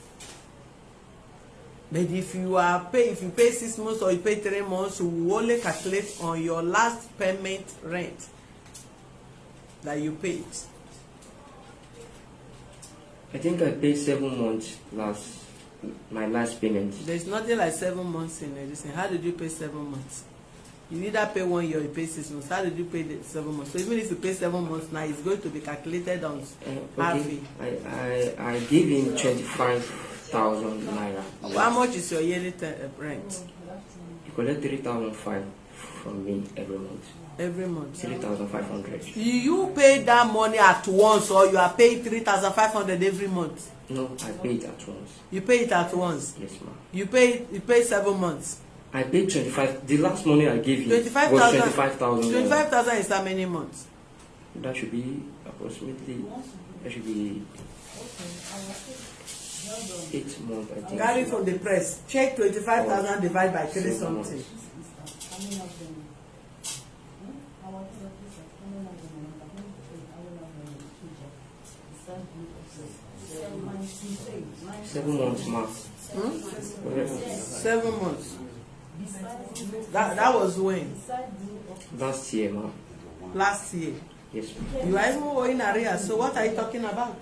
But if you pay 6 months or you pay 3 months, we will only calculate on your last payment rent that you paid. I think I paid 7 months my last payment. There's nothing like 7 months in this. How did you pay 7 months? You either pay 1 year or you pay 6 months. How did you pay the 7 months? So even if you pay 7 months now, it's going to be calculated on half. Okay. I give him 25,000 naira. How much is your yearly rent? He collect 3,500 from me every month. Every month. 3,500. You pay that money at once or you are paying 3,500 every month? No, I pay it at once. You pay it at once? Yes, ma'am. You pay 7 months? I paid 25. The last money I gave you was 25,000. 25,000 is how many months? That should be approximately. That should be 8 months. I think. Carry from the press. Check 25,000 divided by 3 something. Seven months, ma'am. 7 months. That was when? Last year, ma'am. Last year. Yes, ma'am. You are even owing arrears. So what are you talking about?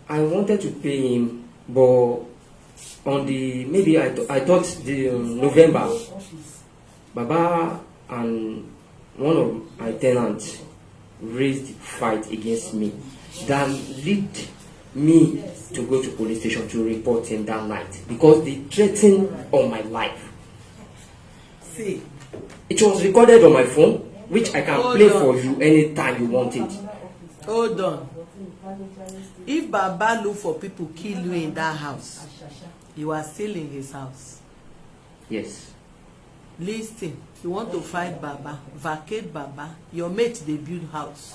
I wanted to pay him, but on the maybe I thought the November Baba and one of my tenants raised fight against me that led me to go to police station to report him that night because they threatened on my life. See, it was recorded on my phone, which I can play on for you anytime you want it. Hold on. If Baba look for people kill you in that house, you are still in his house. Yes. Listen, you want to fight Baba, vacate Baba, your mate they build house.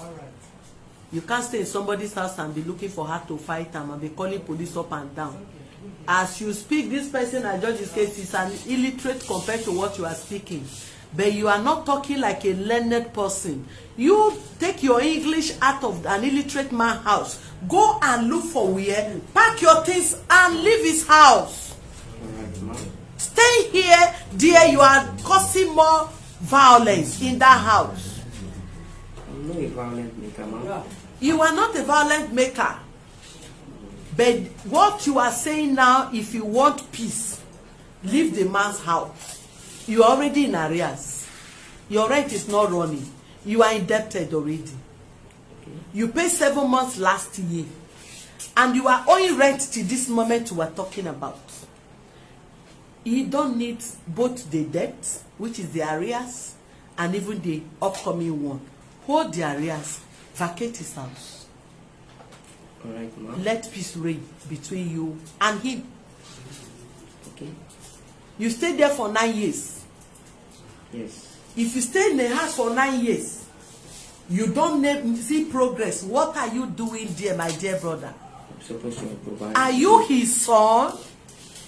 You can't stay in somebody's house and be looking for her to fight them and be calling police up and down. As you speak, this person I judge his case is an illiterate compared to what you are speaking. But you are not talking like a learned person. You take your English out of an illiterate man's house. Go and look for where, pack your things and leave his house. Stay here, dear, you are causing more violence in that house. I'm not a violent maker, man. You are not a violent maker. But what you are saying now, if you want peace, leave the man's house. You are already in arrears. Your rent is not running. You are indebted already. You paid 7 months last year. And you are owing rent till this moment we are talking about. You don't need both the debt, which is the arrears, and even the upcoming one. Hold the arrears. Vacate his house. All right, ma'am. Let peace reign between you and him. Okay. You stayed there for 9 years. Yes. If you stay in the house for 9 years, you don't see progress. What are you doing there, my dear brother? I'm supposed to provide. Are you his son?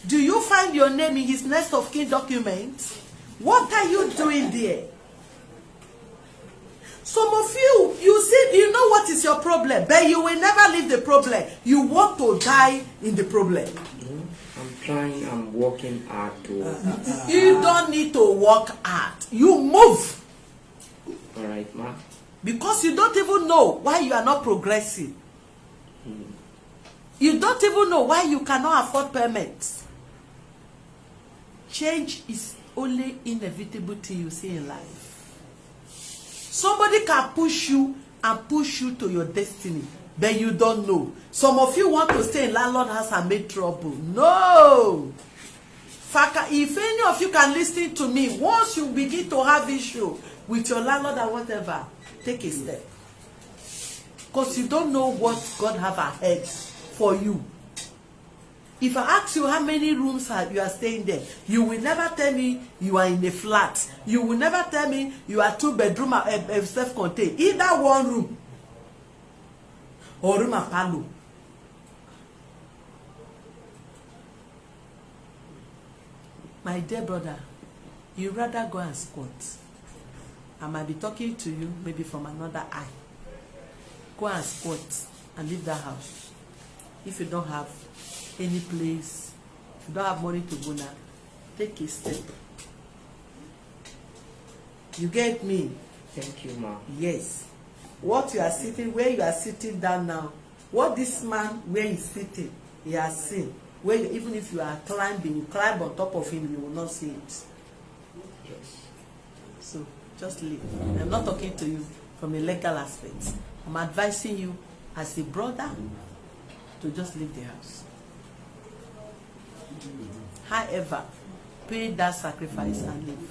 Do you find your name in his next of kin documents? What are you doing there? Some of you, you see, you know what is your problem, but you will never leave the problem. You want to die in the problem. I'm trying, I'm working hard to. You don't need to work hard. You move. All right, ma. Because you don't even know why you are not progressing. You don't even know why you cannot afford payments. Change is only inevitable thing you see in life. Somebody can push you and push you to your destiny, but you don't know. Some of you want to stay in landlord house and make trouble. No. If any of you can listen to me, once you begin to have issue with your landlord or whatever, take a step. Because you don't know what God have ahead for you. If I ask you how many rooms you are staying there, you will never tell me you are in a flat. You will never tell me you are 2-bedroom self-contained. Either one room or room and parlour. My dear brother, you rather go and squat. I might be talking to you maybe from another eye. Go and squat and leave that house. If you don't have any place, if you don't have money to go now, take a step. You get me? Thank you, ma. Yes. What you are sitting, where you are sitting down now, what this man where he's sitting, he has seen. Where even if you are climbing, you climb on top of him, you will not see it. Yes. So just leave. I'm not talking to you from a legal aspect. I'm advising you as a brother to just leave the house. However, pay that sacrifice and leave.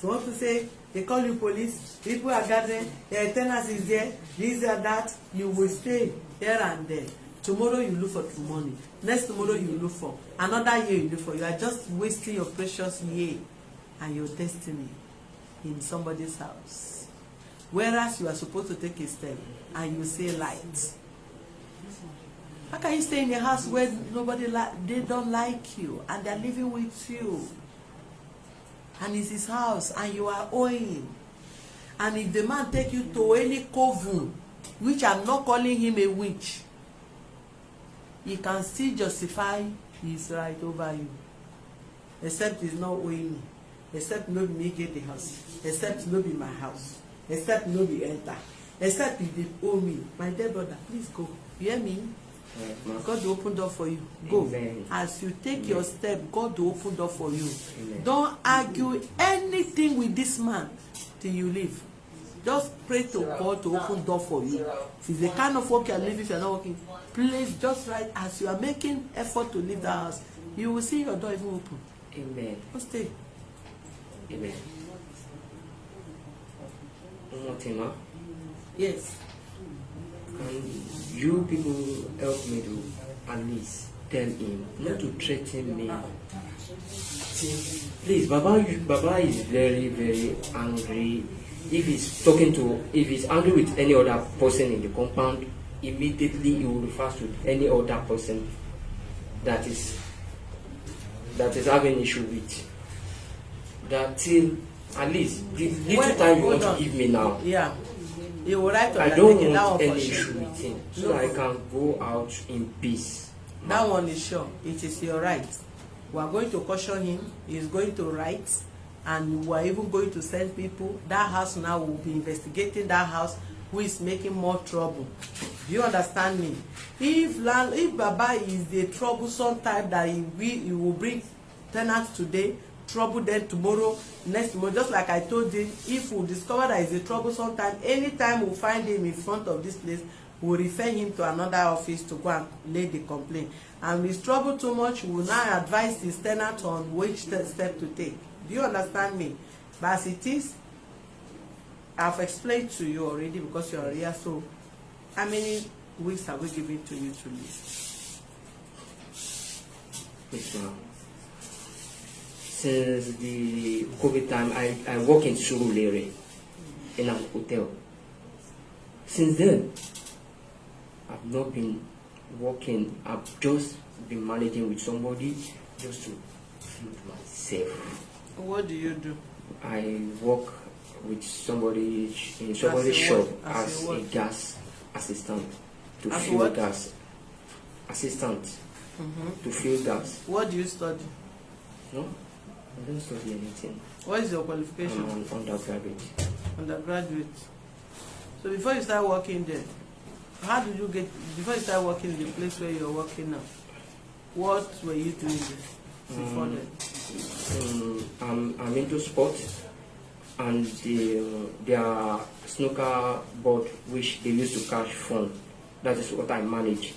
So what to say? They call you police, people are gathering, their tenants is there, this and that, you will stay here and there. Tomorrow you look for the money. Next tomorrow you look for. Another year you look for. You are just wasting your precious year and your destiny in somebody's house. Whereas you are supposed to take a step and you say light. How can you stay in a house where they don't like you and they're living with you? And it's his house and you are owing. And if the man take you to any coven, which I'm not calling him a witch, he can still justify his right over you. Except he's not owing me. Except no be me get the house. Except no be my house. Except no be enter. Except if they owe me. My dear brother, please go. You hear me? God will open door for you. Go. Amen. As you take your step, God will open door for you. Amen. Don't argue anything with this man till you leave. Just pray to God to open door for you. If it's the kind of work you are living, if you are not working, please just right as you are making effort to leave the house, you will see your door even open. Amen. Don't stay. Amen. One more thing, ma. Yes. Can you people help me to at least tell him not to threaten me? Please, Baba is very, very angry. If he's angry with any other person in the compound, immediately he will refer to any other person that is having issue with. That till at least the little time you want to give me now. Yeah. He will write on I that don't thing, that want one any for issue sure. with him, so that I can go out in peace. That one is sure. It is your right. We are going to caution him. He is going to write, and we are even going to send people. That house now will be investigating that house who is making more trouble. Do you understand me? If Baba is the troublesome type that he will bring tenants today, trouble them tomorrow, next tomorrow, just like I told him, if we discover that he's a troublesome type, anytime we find him in front of this place, we'll refer him to another office to go and lay the complaint. And if he's trouble too much, we will now advise his tenant on which step to take. Do you understand me? But as it is, I've explained to you already because you're here. So how many weeks are we giving to you to leave? Yes, ma'am. Since the COVID time, I work in Surulere in an hotel. Since then, I've not been working. I've just been managing with somebody just to feed myself. What do you do? I work with somebody in somebody's shop As a as a gas assistant to As fill what? gas. Assistant to fill gas. What do you study? No, I don't study anything. What is your I'm qualification? an undergraduate. Undergraduate. So before you start working there, how did you get, before you start working in the place where you're working now, what were you doing there before then? I'm into sports, and their snooker board which they used to catch fun. That is what I manage.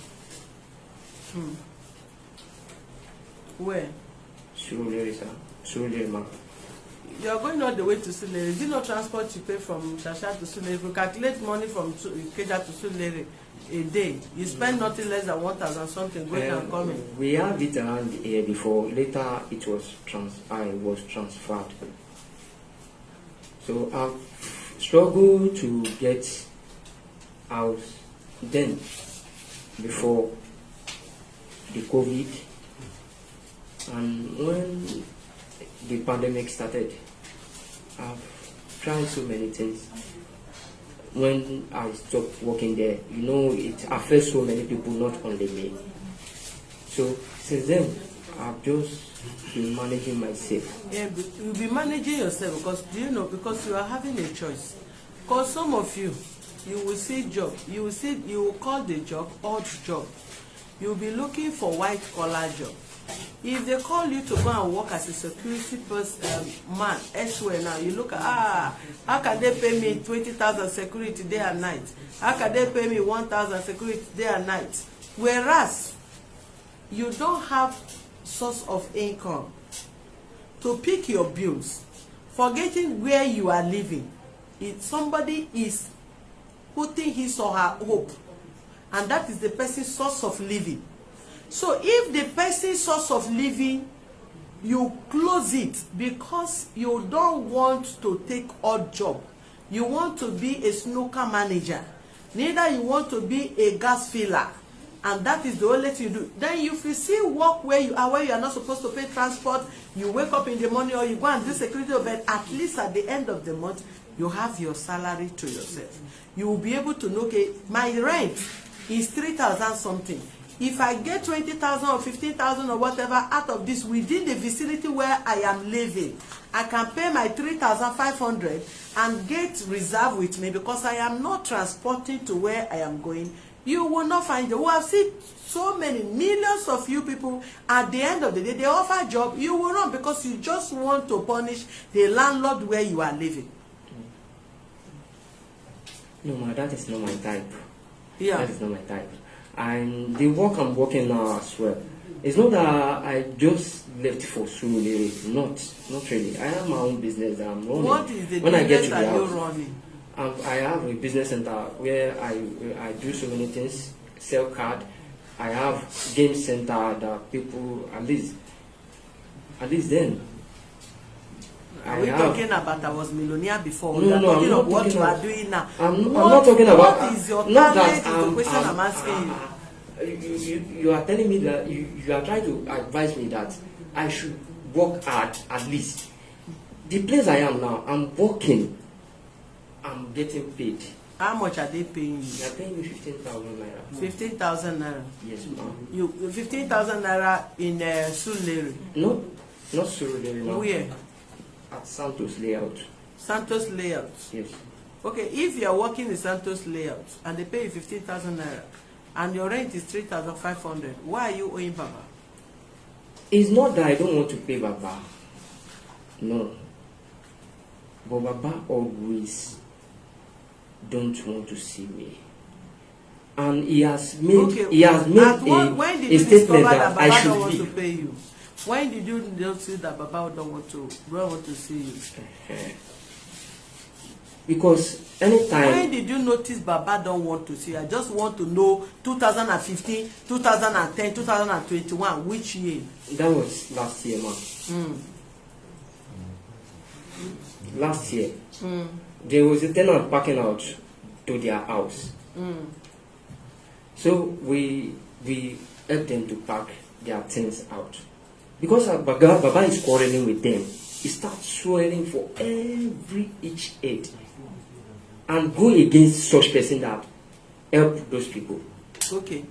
Where? Surulere, sir. Surulere, ma. You are going all the way to Sulere. Is it no transport you pay from Shasha to Sulere? If you calculate money from Ikeja to Sulere a day, you spend nothing less than 1,000 something going and coming. We have it around here before. Later, it was I was transferred. So I've struggled to get out then before the COVID, and when the pandemic started, I've tried so many things. When I stopped working there, it affects so many people, not only me. So since then, I've just been managing myself. Yeah, but you'll be managing yourself because you are having a choice. Because some of you will see job, you will call the job odd job. You'll be looking for white collar job. If they call you to go and work as a security man elsewhere now, you look at, how can they pay me 20,000 security day and night? How can they pay me 1,000 security day and night? Whereas you don't have source of income to pick your bills, forgetting where you are living. If somebody is putting his or her hope, and that is the person's source of living. So if the person's source of living, you close it because you don't want to take odd job. You want to be a snooker manager. Neither you want to be a gas filler. And that is the only thing you do. Then if you see work where you are not supposed to pay transport, you wake up in the morning or you go and do security, but at least at the end of the month, you have your salary to yourself. You will be able to know, okay, my rent is 3,000 something. If I get 20,000 or 15,000 or whatever out of this within the vicinity where I am living, I can pay my 3,500 and get reserve with me because I am not transporting to where I am going. You will not find it. We have seen so many millions of you people at the end of the day, they offer job, you will run because you just want to punish the landlord where you are living. No, ma, that is not my type. Yeah. That is not my type. And the work I'm working now as well, it's not that I just left for Surulere. Not really. I have my own business that I'm running. What is the when I get business to the that you're house, running? I have a business center where I do so many things, sell card. I have game center that people at least then. Are we talking about I was millionaire before? No, you are no, talking I'm not of what talking you are about- doing now. I'm not talking about. What is your not talent? that Is the question I'm asking you. You are telling me that you are trying to advise me that I should work hard at least. The place I am now, I'm working. I'm getting paid. How much are they paying you? They are paying me 15,000 naira. 15,000 naira. Yes, ma'am. You 15,000 naira in Surulere. No, not Surulere now. Where? At Santos Layout. Santos Layout. Yes. Okay, if you are working in Santos Layout and they pay you 15,000 naira and your rent is 3,500, why are you owing Baba? It's not that I don't want to pay Baba. No. But Baba always don't want to see me. And he has made when did a you statement discover that that I Baba should don't want to leave. pay you? When did you notice that Baba don't want to see you? Because anytime When did you notice Baba don't want to see you? I just want to know 2015, 2010, 2021, which year? that was last year, man. Last year, there was a tenant parking out to their house. So we helped them to pack their things out. Because Baba is quarreling with them, he starts swearing for each head and go against such person that help those people. Okay,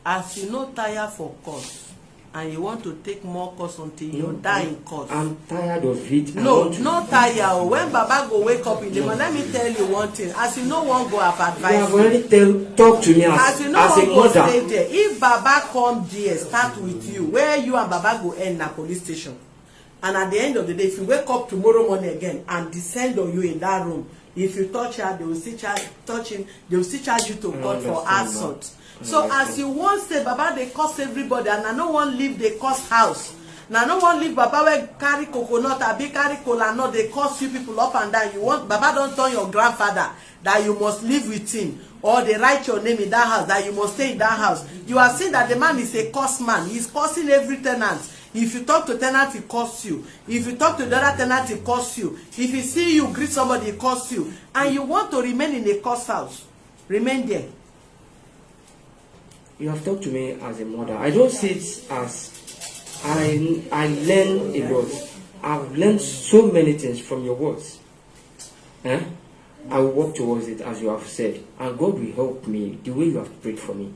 as you no tire for course and you want to take more course until you die in course. I'm tired of it. No, not tire. When Baba go wake up in the morning, let me tell you one thing. As you no one go have You have advice. already talk to me As you no as a one go mother. stay there. If Baba come there, start with you. Where you and Baba go end na police station. And at the end of the day, if you wake up tomorrow morning again and descend on you in that room, if you touch her, they will still touch him. They will still charge you to court for assault. So as you want say Baba they curse everybody and I no one leave the curse house. Now no one leave Baba where carry coconut or be carry cola nut they curse you people up and down. You want Baba don't tell your grandfather that you must live with him or they write your name in that house that you must stay in that house. You are saying that the man is a curse man. He's cursing every tenant. If you talk to tenant, he curse you. If you talk to the other tenant, he curse you. If he see you greet somebody, he curse you. And you want to remain in a curse house, remain there. You have talked to me as a mother. I don't see it as I learn a lot. I've learned so many things from your words. I will work towards it as you have said. And God will help me the way you have prayed for me.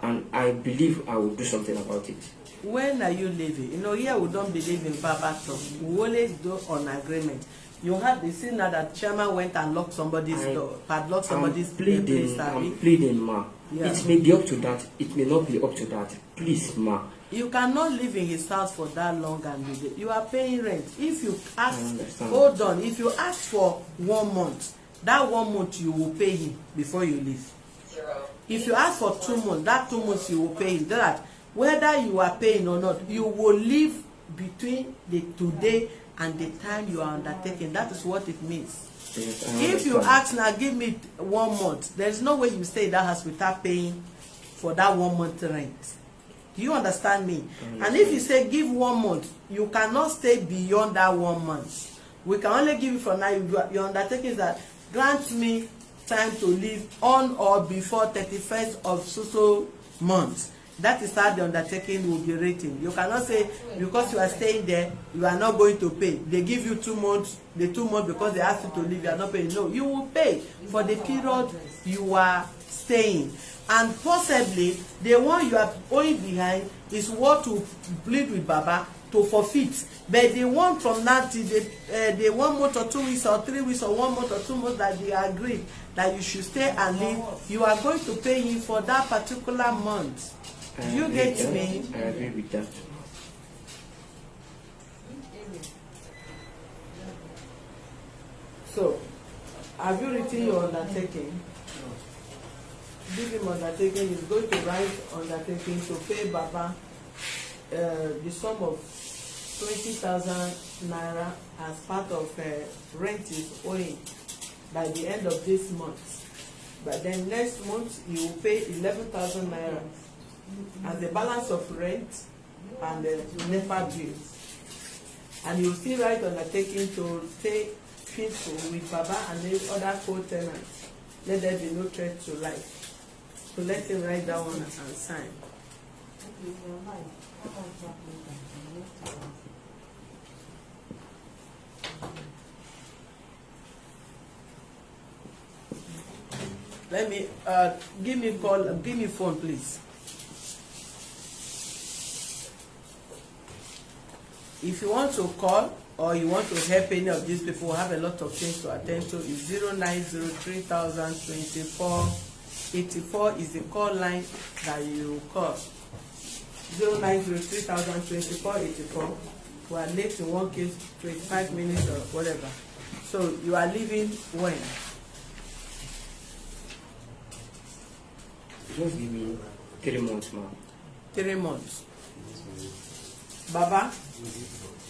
And I believe I will do something about it. When are you leaving? You know, here we don't believe in Baba talk. We always do on agreement. You had the scene now that chairman went and locked somebody's door, padlocked somebody's place. I'm pleading, ma. Yeah. It may be up to that. It may not be up to that. Please, ma. You cannot live in his house for that long and you are paying rent. If you ask, hold on, if you ask for 1 month, that 1 month you will pay him before you leave. If you ask for 2 months, that 2 months you will pay him. That whether you are paying or not, you will live between the today and the time you are undertaking. That is what it means. Yes, If you ask now, give me 1 month, there is no way you stay in that house without paying for that 1 month rent. Do you understand me? And if you say give 1 month, you cannot stay beyond that 1 month. We can only give you for now. Your undertaking is that grant me time to leave on or before 31st of so month. That is how the undertaking will be rating. You cannot say because you are staying there, you are not going to pay. They give you 2 months, the 2 months because they ask you to leave, you are not paying. No, you will pay for the period you are staying. And possibly the one you are owing behind is what to plead with Baba to forfeit, but the one from that the 1 month or 2 weeks or 3 weeks or 1 month or 2 months that they agreed that you should stay and live, you are going to pay him for that particular month. Do you get me? I agree with that. So, have you written your undertaking? Give him undertaking. He's going to write undertaking to pay Baba the sum of 20,000 naira as part of rent is owing by the end of this month. But then next month you will pay 11,000 naira as the balance of rent and the NEPA bills. And you will still write undertaking to stay peaceful with Baba and the other co-tenants. Let there be no threat to life. So let him write that one and sign. Let me give me phone, please. If you want to call or you want to help any of these people who have a lot of things to attend to, is 090302484 is the call line that you call. 090302484. We are late in one case, 25 minutes or whatever. So you are leaving when? Just give me 3 months, ma'am. 3 months. Baba,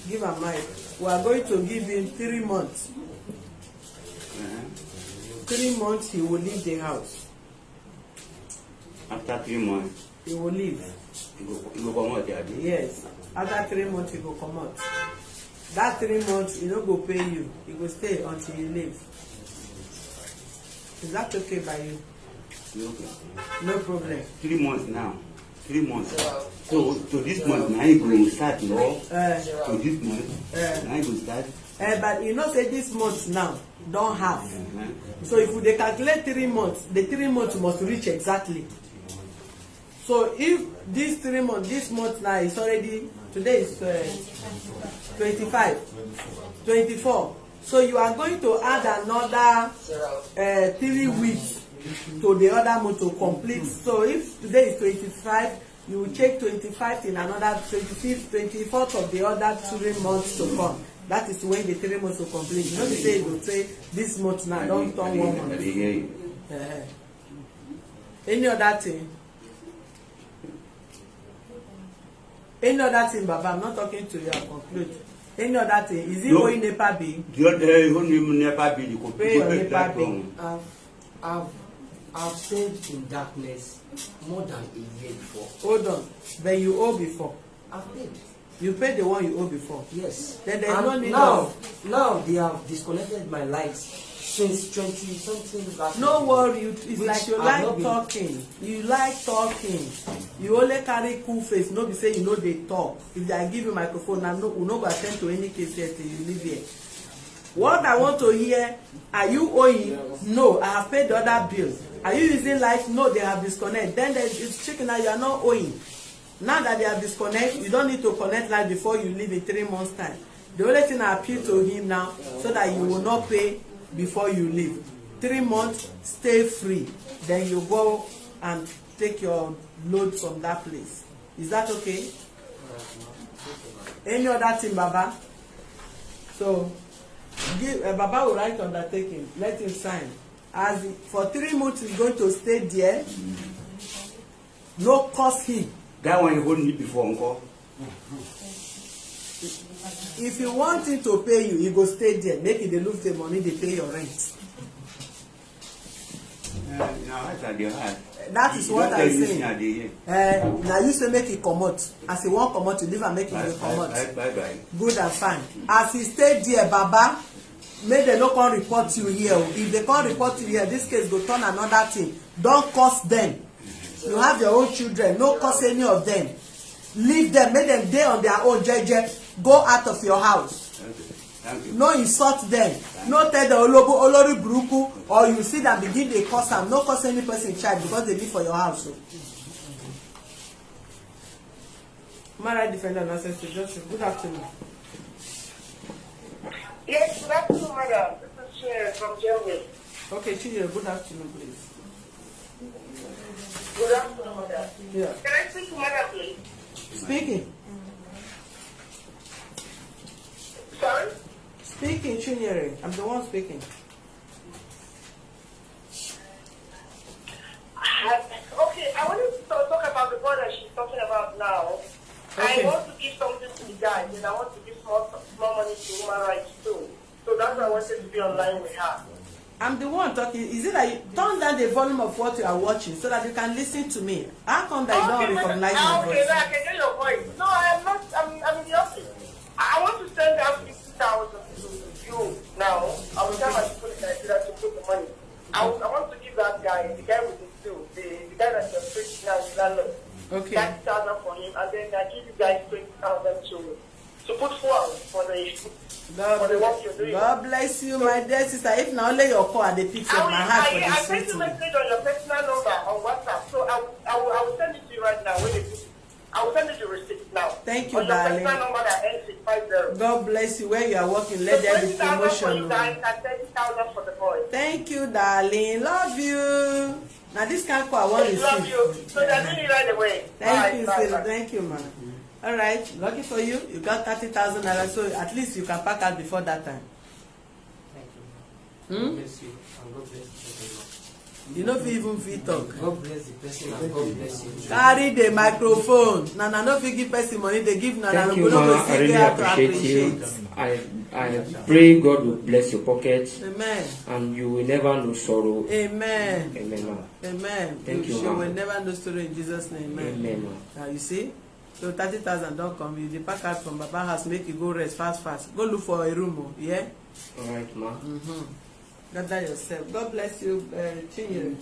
give a mic. We are going to give him 3 months. 3 months he will leave the house. After 3 months, He will leave. you go come out there. Yes. After 3 months he will come out. That 3 months he no go pay you. He will stay until you leave. Is that okay by you? Okay. No problem. 3 months now. 3 months. So to this month now you go start, no? To this month now you go start. But you know say this month now don't have. So if they calculate 3 months, the 3 months must reach exactly. So if this 3 months, this month now is already, today is 25, 24. So you are going to add another 3 weeks to the other month to complete. So if today is 25, you will check 25 in another 25th, 24th of the other 3 months to come. That is when the 3 months will complete. You know they say you will say this month now, don't turn 1 month. Any other thing? Any other thing, Baba? I'm not talking to you, I'll conclude. Any other thing? Is it owing NEPA bill? The only NEPA bill you go Pay your NEPA bill. I've stayed in darkness more than a year before. Hold on. But you owe before. I've paid. You paid the one you owe before. Yes. Then there's no need now they have disconnected my lights since 20-something last No year. worry, it's like you I've like not been- talking. You like talking. You only carry cool face. No be say you know they talk. If I give you microphone, I no, we no go attend to any case here till you leave here. What I want to hear, are you owing? No, I have paid the other bills. Are you using light? No, they have disconnected. Then it's checking that you are not owing. Now that they have disconnected, you don't need to connect light before you leave in 3 months' time. The only thing I appeal to him now, so that you will not pay before you leave. 3 months, stay free. Then you go and take your load from that place. Is that okay? Any other thing, Baba? So, Baba will write undertaking. Let him sign. For 3 months, he's going to stay there. No cost him. That one you hold me before, uncle. If you want him to pay you, he go stay there. Make it they lose the money, they pay your rent. Now that's at the heart. That is what I say. Bye Now you say make it come out. As he won't come out, you leave and make it come out. bye. Good and fine. As he stay there, Baba, make dem no come report you here. If they come report you here, this case go turn another thing. Don't curse them. You have your own children. No curse any of them. Leave them. Make them dey on their own. Jeje. Go out of your house. Thank you. No insult them. No tell the olobo olori buruku or you see them begin dey curse am. No curse any person in child because they live for your house. Mara Defender and Access to Justice. Good afternoon. Yes, good afternoon, madam. This is Chair from Jelly. Okay, Chinyere, good afternoon, please. Good afternoon, madam. Yeah. Can I speak to madam, please? Speaking. Sorry? Speaking, Chinyere. I'm the one speaking. Okay, I wanted to talk about the boy that she's talking about now. Okay. I want to give something to the guys, and I want to give small money to human rights too. So that's why I wanted to be online with her. I'm the one talking. Is it that you turn down the volume of what you are watching so that you can listen to me? How come that you don't recognize my okay, voice? I can hear your voice. No, I am not. I'm in the office. I want to send out 50,000 to you now. I will tell my people in Nigeria to put the money. I want to give that guy, the guy with the steel, the guy that's your street now, the landlord. Okay. 30,000 for him, and then I give you guys 20,000 to put forward for the work you're doing. God bless you, my dear sister. If now only your call at the picture of my heart for I this sent you a meeting. message on your personal number on WhatsApp, so I will send it to you right now. I will send you the receipt now. Thank you, on darling. your personal number that ends with 50. God bless you. Where you are working, let there be 20,000 for promotion. you guys and 30,000 for the boy. Thank you, darling. Love you. Now this can't call. I want to Love see. you. So they're doing it right away. Thank you, Bye, Siri. bye. Thank you, man. All right, lucky for you. You got 30,000 naira, so at least you can pack out before that time. Thank you. Hmm? God bless you and God bless you. You know if you even fit talk. God bless the person and God bless you. Carry the microphone. Na no fit give person money. They give na Thank no you, go ma. no I really appreciate you. I pray God will bless your pocket Amen. and you will never know sorrow. Amen. Amen, ma. Amen. Thank you, You ma. will never know story in Jesus' name. Amen. Amen, ma. Now you see, so 30,000 don't come. You dey pack out from Baba house, make you go rest fast. Go look for a room, oh, yeah. All right, ma. Gather yourself. God bless you, Chinyere.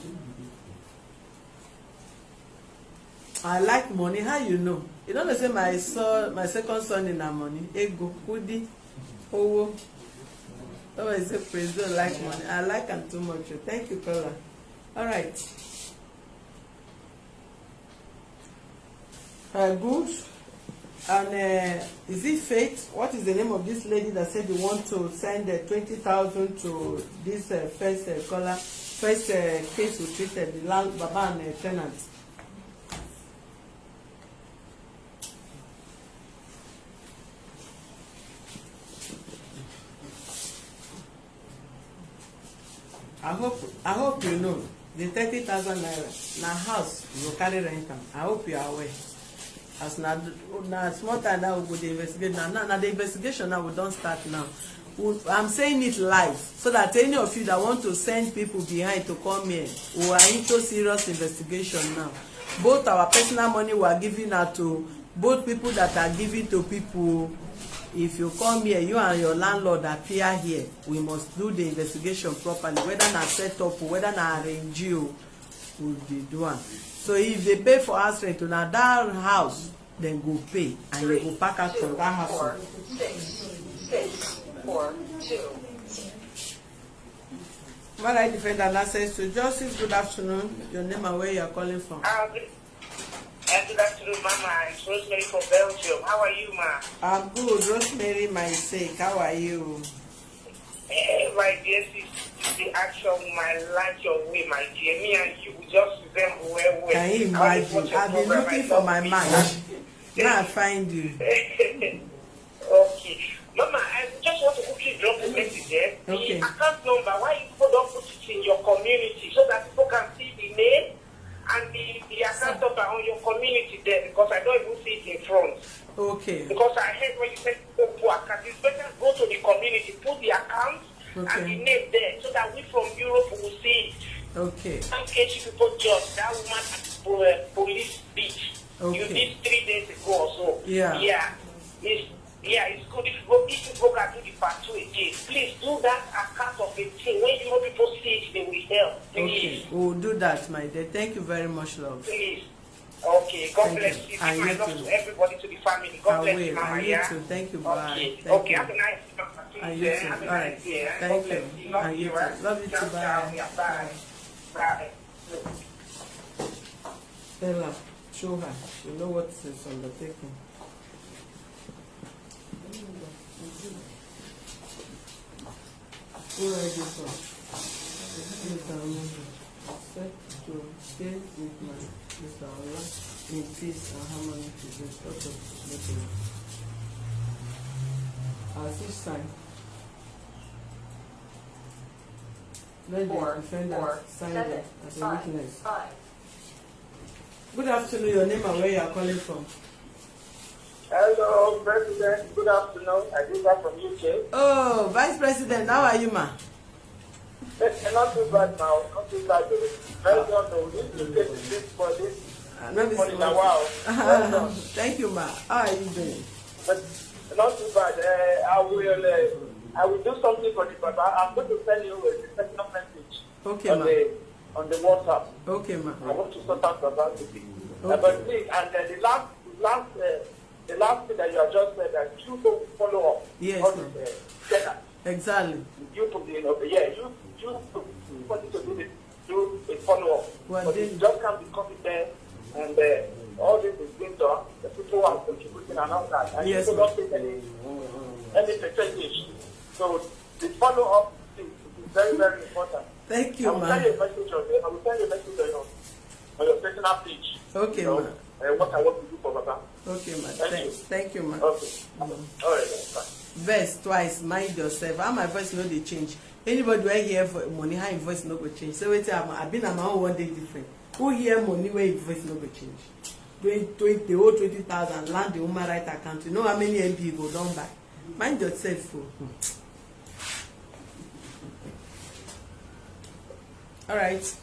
I like money. How you know? You know they say my second son in our money. Ego, Kudi, Owo. Somebody say praise don't like money. I like him too much. Thank you, Kola. All right. Good. And is it Faith? What is the name of this lady that said you want to send 20,000 to this first case we treated the land Baba and tenant? I hope you know the 30,000 naira na house you go carry rent am. I hope you are aware. As na small time now we go dey investigate now the investigation now we don start now. I'm saying it live so that any of you that want to send people behind to come here, we are into serious investigation now. Both our personal money we are giving out to both people that are giving to people. If you come here, you and your landlord appear here, we must do the investigation properly, whether na set up, whether na arrange you, we be do am. So if they pay for house rent, na that house then go pay and you go pack out from that house. 642. Well, I defend and access to justice. Good afternoon. Your name and where you are calling from? Good afternoon, Mama. It's Rosemary from Belgium. How are you, Ma? I'm good. Rosemary, my sake. How are you? My dear sister, the action, my like your way, my dear. Me and you just resemble well. Can you imagine? I've been looking for my match. Now I find you. Okay. Mama, I just want to quickly drop a message there. Okay. The account number, why you don't put it in your community so that people can see the name and the account number on your community there, because I don't even see it in front. Okay. Because I heard when you said Opu account, it's better go to the community, put the account and the name there so that we from Europe will see it. Okay. Some case people judge that woman at the police beach. Okay. You did 3 days ago or so. Yeah. It's good if you go and do the part 2 again. Please do that account of the thing. When you know people see it, they will help. Please. Okay. We'll do that, my dear. Thank you very much, love. Please. Okay. God Thank bless you. you. And Give my you love too. to everybody, to the family. God bless you, Mama. And you too. Thank you. Bye. Okay. Thank Okay. you. Have a nice day. And you too. Have a All right. nice day. Thank God you. bless you. Love And you you. too. Right? Love you too. Ciao, ciao. Bye. Yeah, bye. Bye. Tell her. Show her. She know what is undertaking. Who write this one? Mr. Amudu, set to stay with my Mr. Allah in peace and harmony to the thought of sleeping. As he signed, let the defendant sign it as a witness. Good afternoon, your name and where you are calling from? Hello, President. Good afternoon. I do that from UK. Oh, Vice President, how are you, ma? Not too bad now. Not too bad. Very well done. This is this for this. For in a while. Well done. Thank you, ma. How are you doing? But not too bad. I will do something for the Baba. I'm going to send you a personal message. Okay, on ma. On the WhatsApp. Okay, ma. I want to sort out Baba today. Okay. But please, and the last thing that you have just said, that you don't follow up. Yes, on ma'am. Exactly. You to be, you want to do a follow up. Well, but you just can't be confident, and all this is being done. The people are contributing and all that, and Yes, you don't take any percentage. So the follow up is very, very important. Thank I you, will ma. send you a message on your personal page. Okay, you know, ma. what I want to do for Baba. Okay, ma. Thank you. Thank you, ma. Okay. All right, then. Bye. Verse twice, mind yourself. How my voice no dey change. Anybody wey hear money, how your voice no go change. So wait, I been on my own one day different. Who hear money where your voice no go change? 20,000 land the human right account. You know how many MP you go down by. Mind yourself. All right.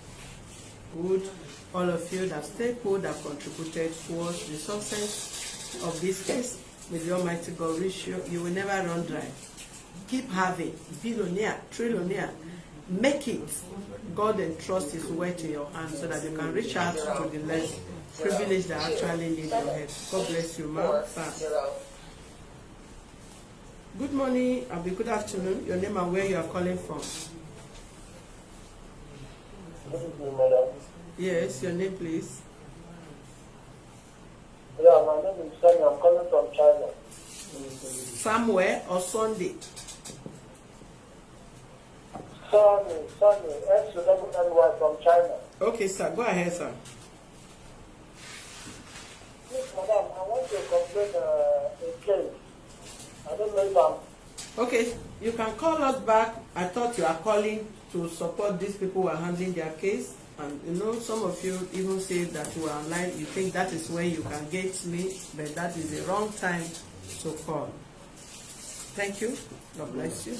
Good. All of you that stayed put have contributed towards the success of this case. May the Almighty God reach you. You will never run dry. Keep having billionaire, trillionaire. Make it. God entrust His word in your hands so that you can reach out to the less privileged that actually need your help. God bless you, ma'am. Good morning, Abi. Good afternoon. Your name and where you are calling from? Good evening, madam. Yes, your name, please. Yeah, my name is Sunny. I'm calling from China. Somewhere or Sunday? Sunny, S11NY from China. Okay, sir. Go ahead, sir. Yes, madam, I want to complain a case. I don't know if I'm... Okay, you can call us back. I thought you are calling to support these people who are handling their case. And you know, some of you even say that you are online. You think that is where you can get me, but that is the wrong time to call. Thank you. God bless you.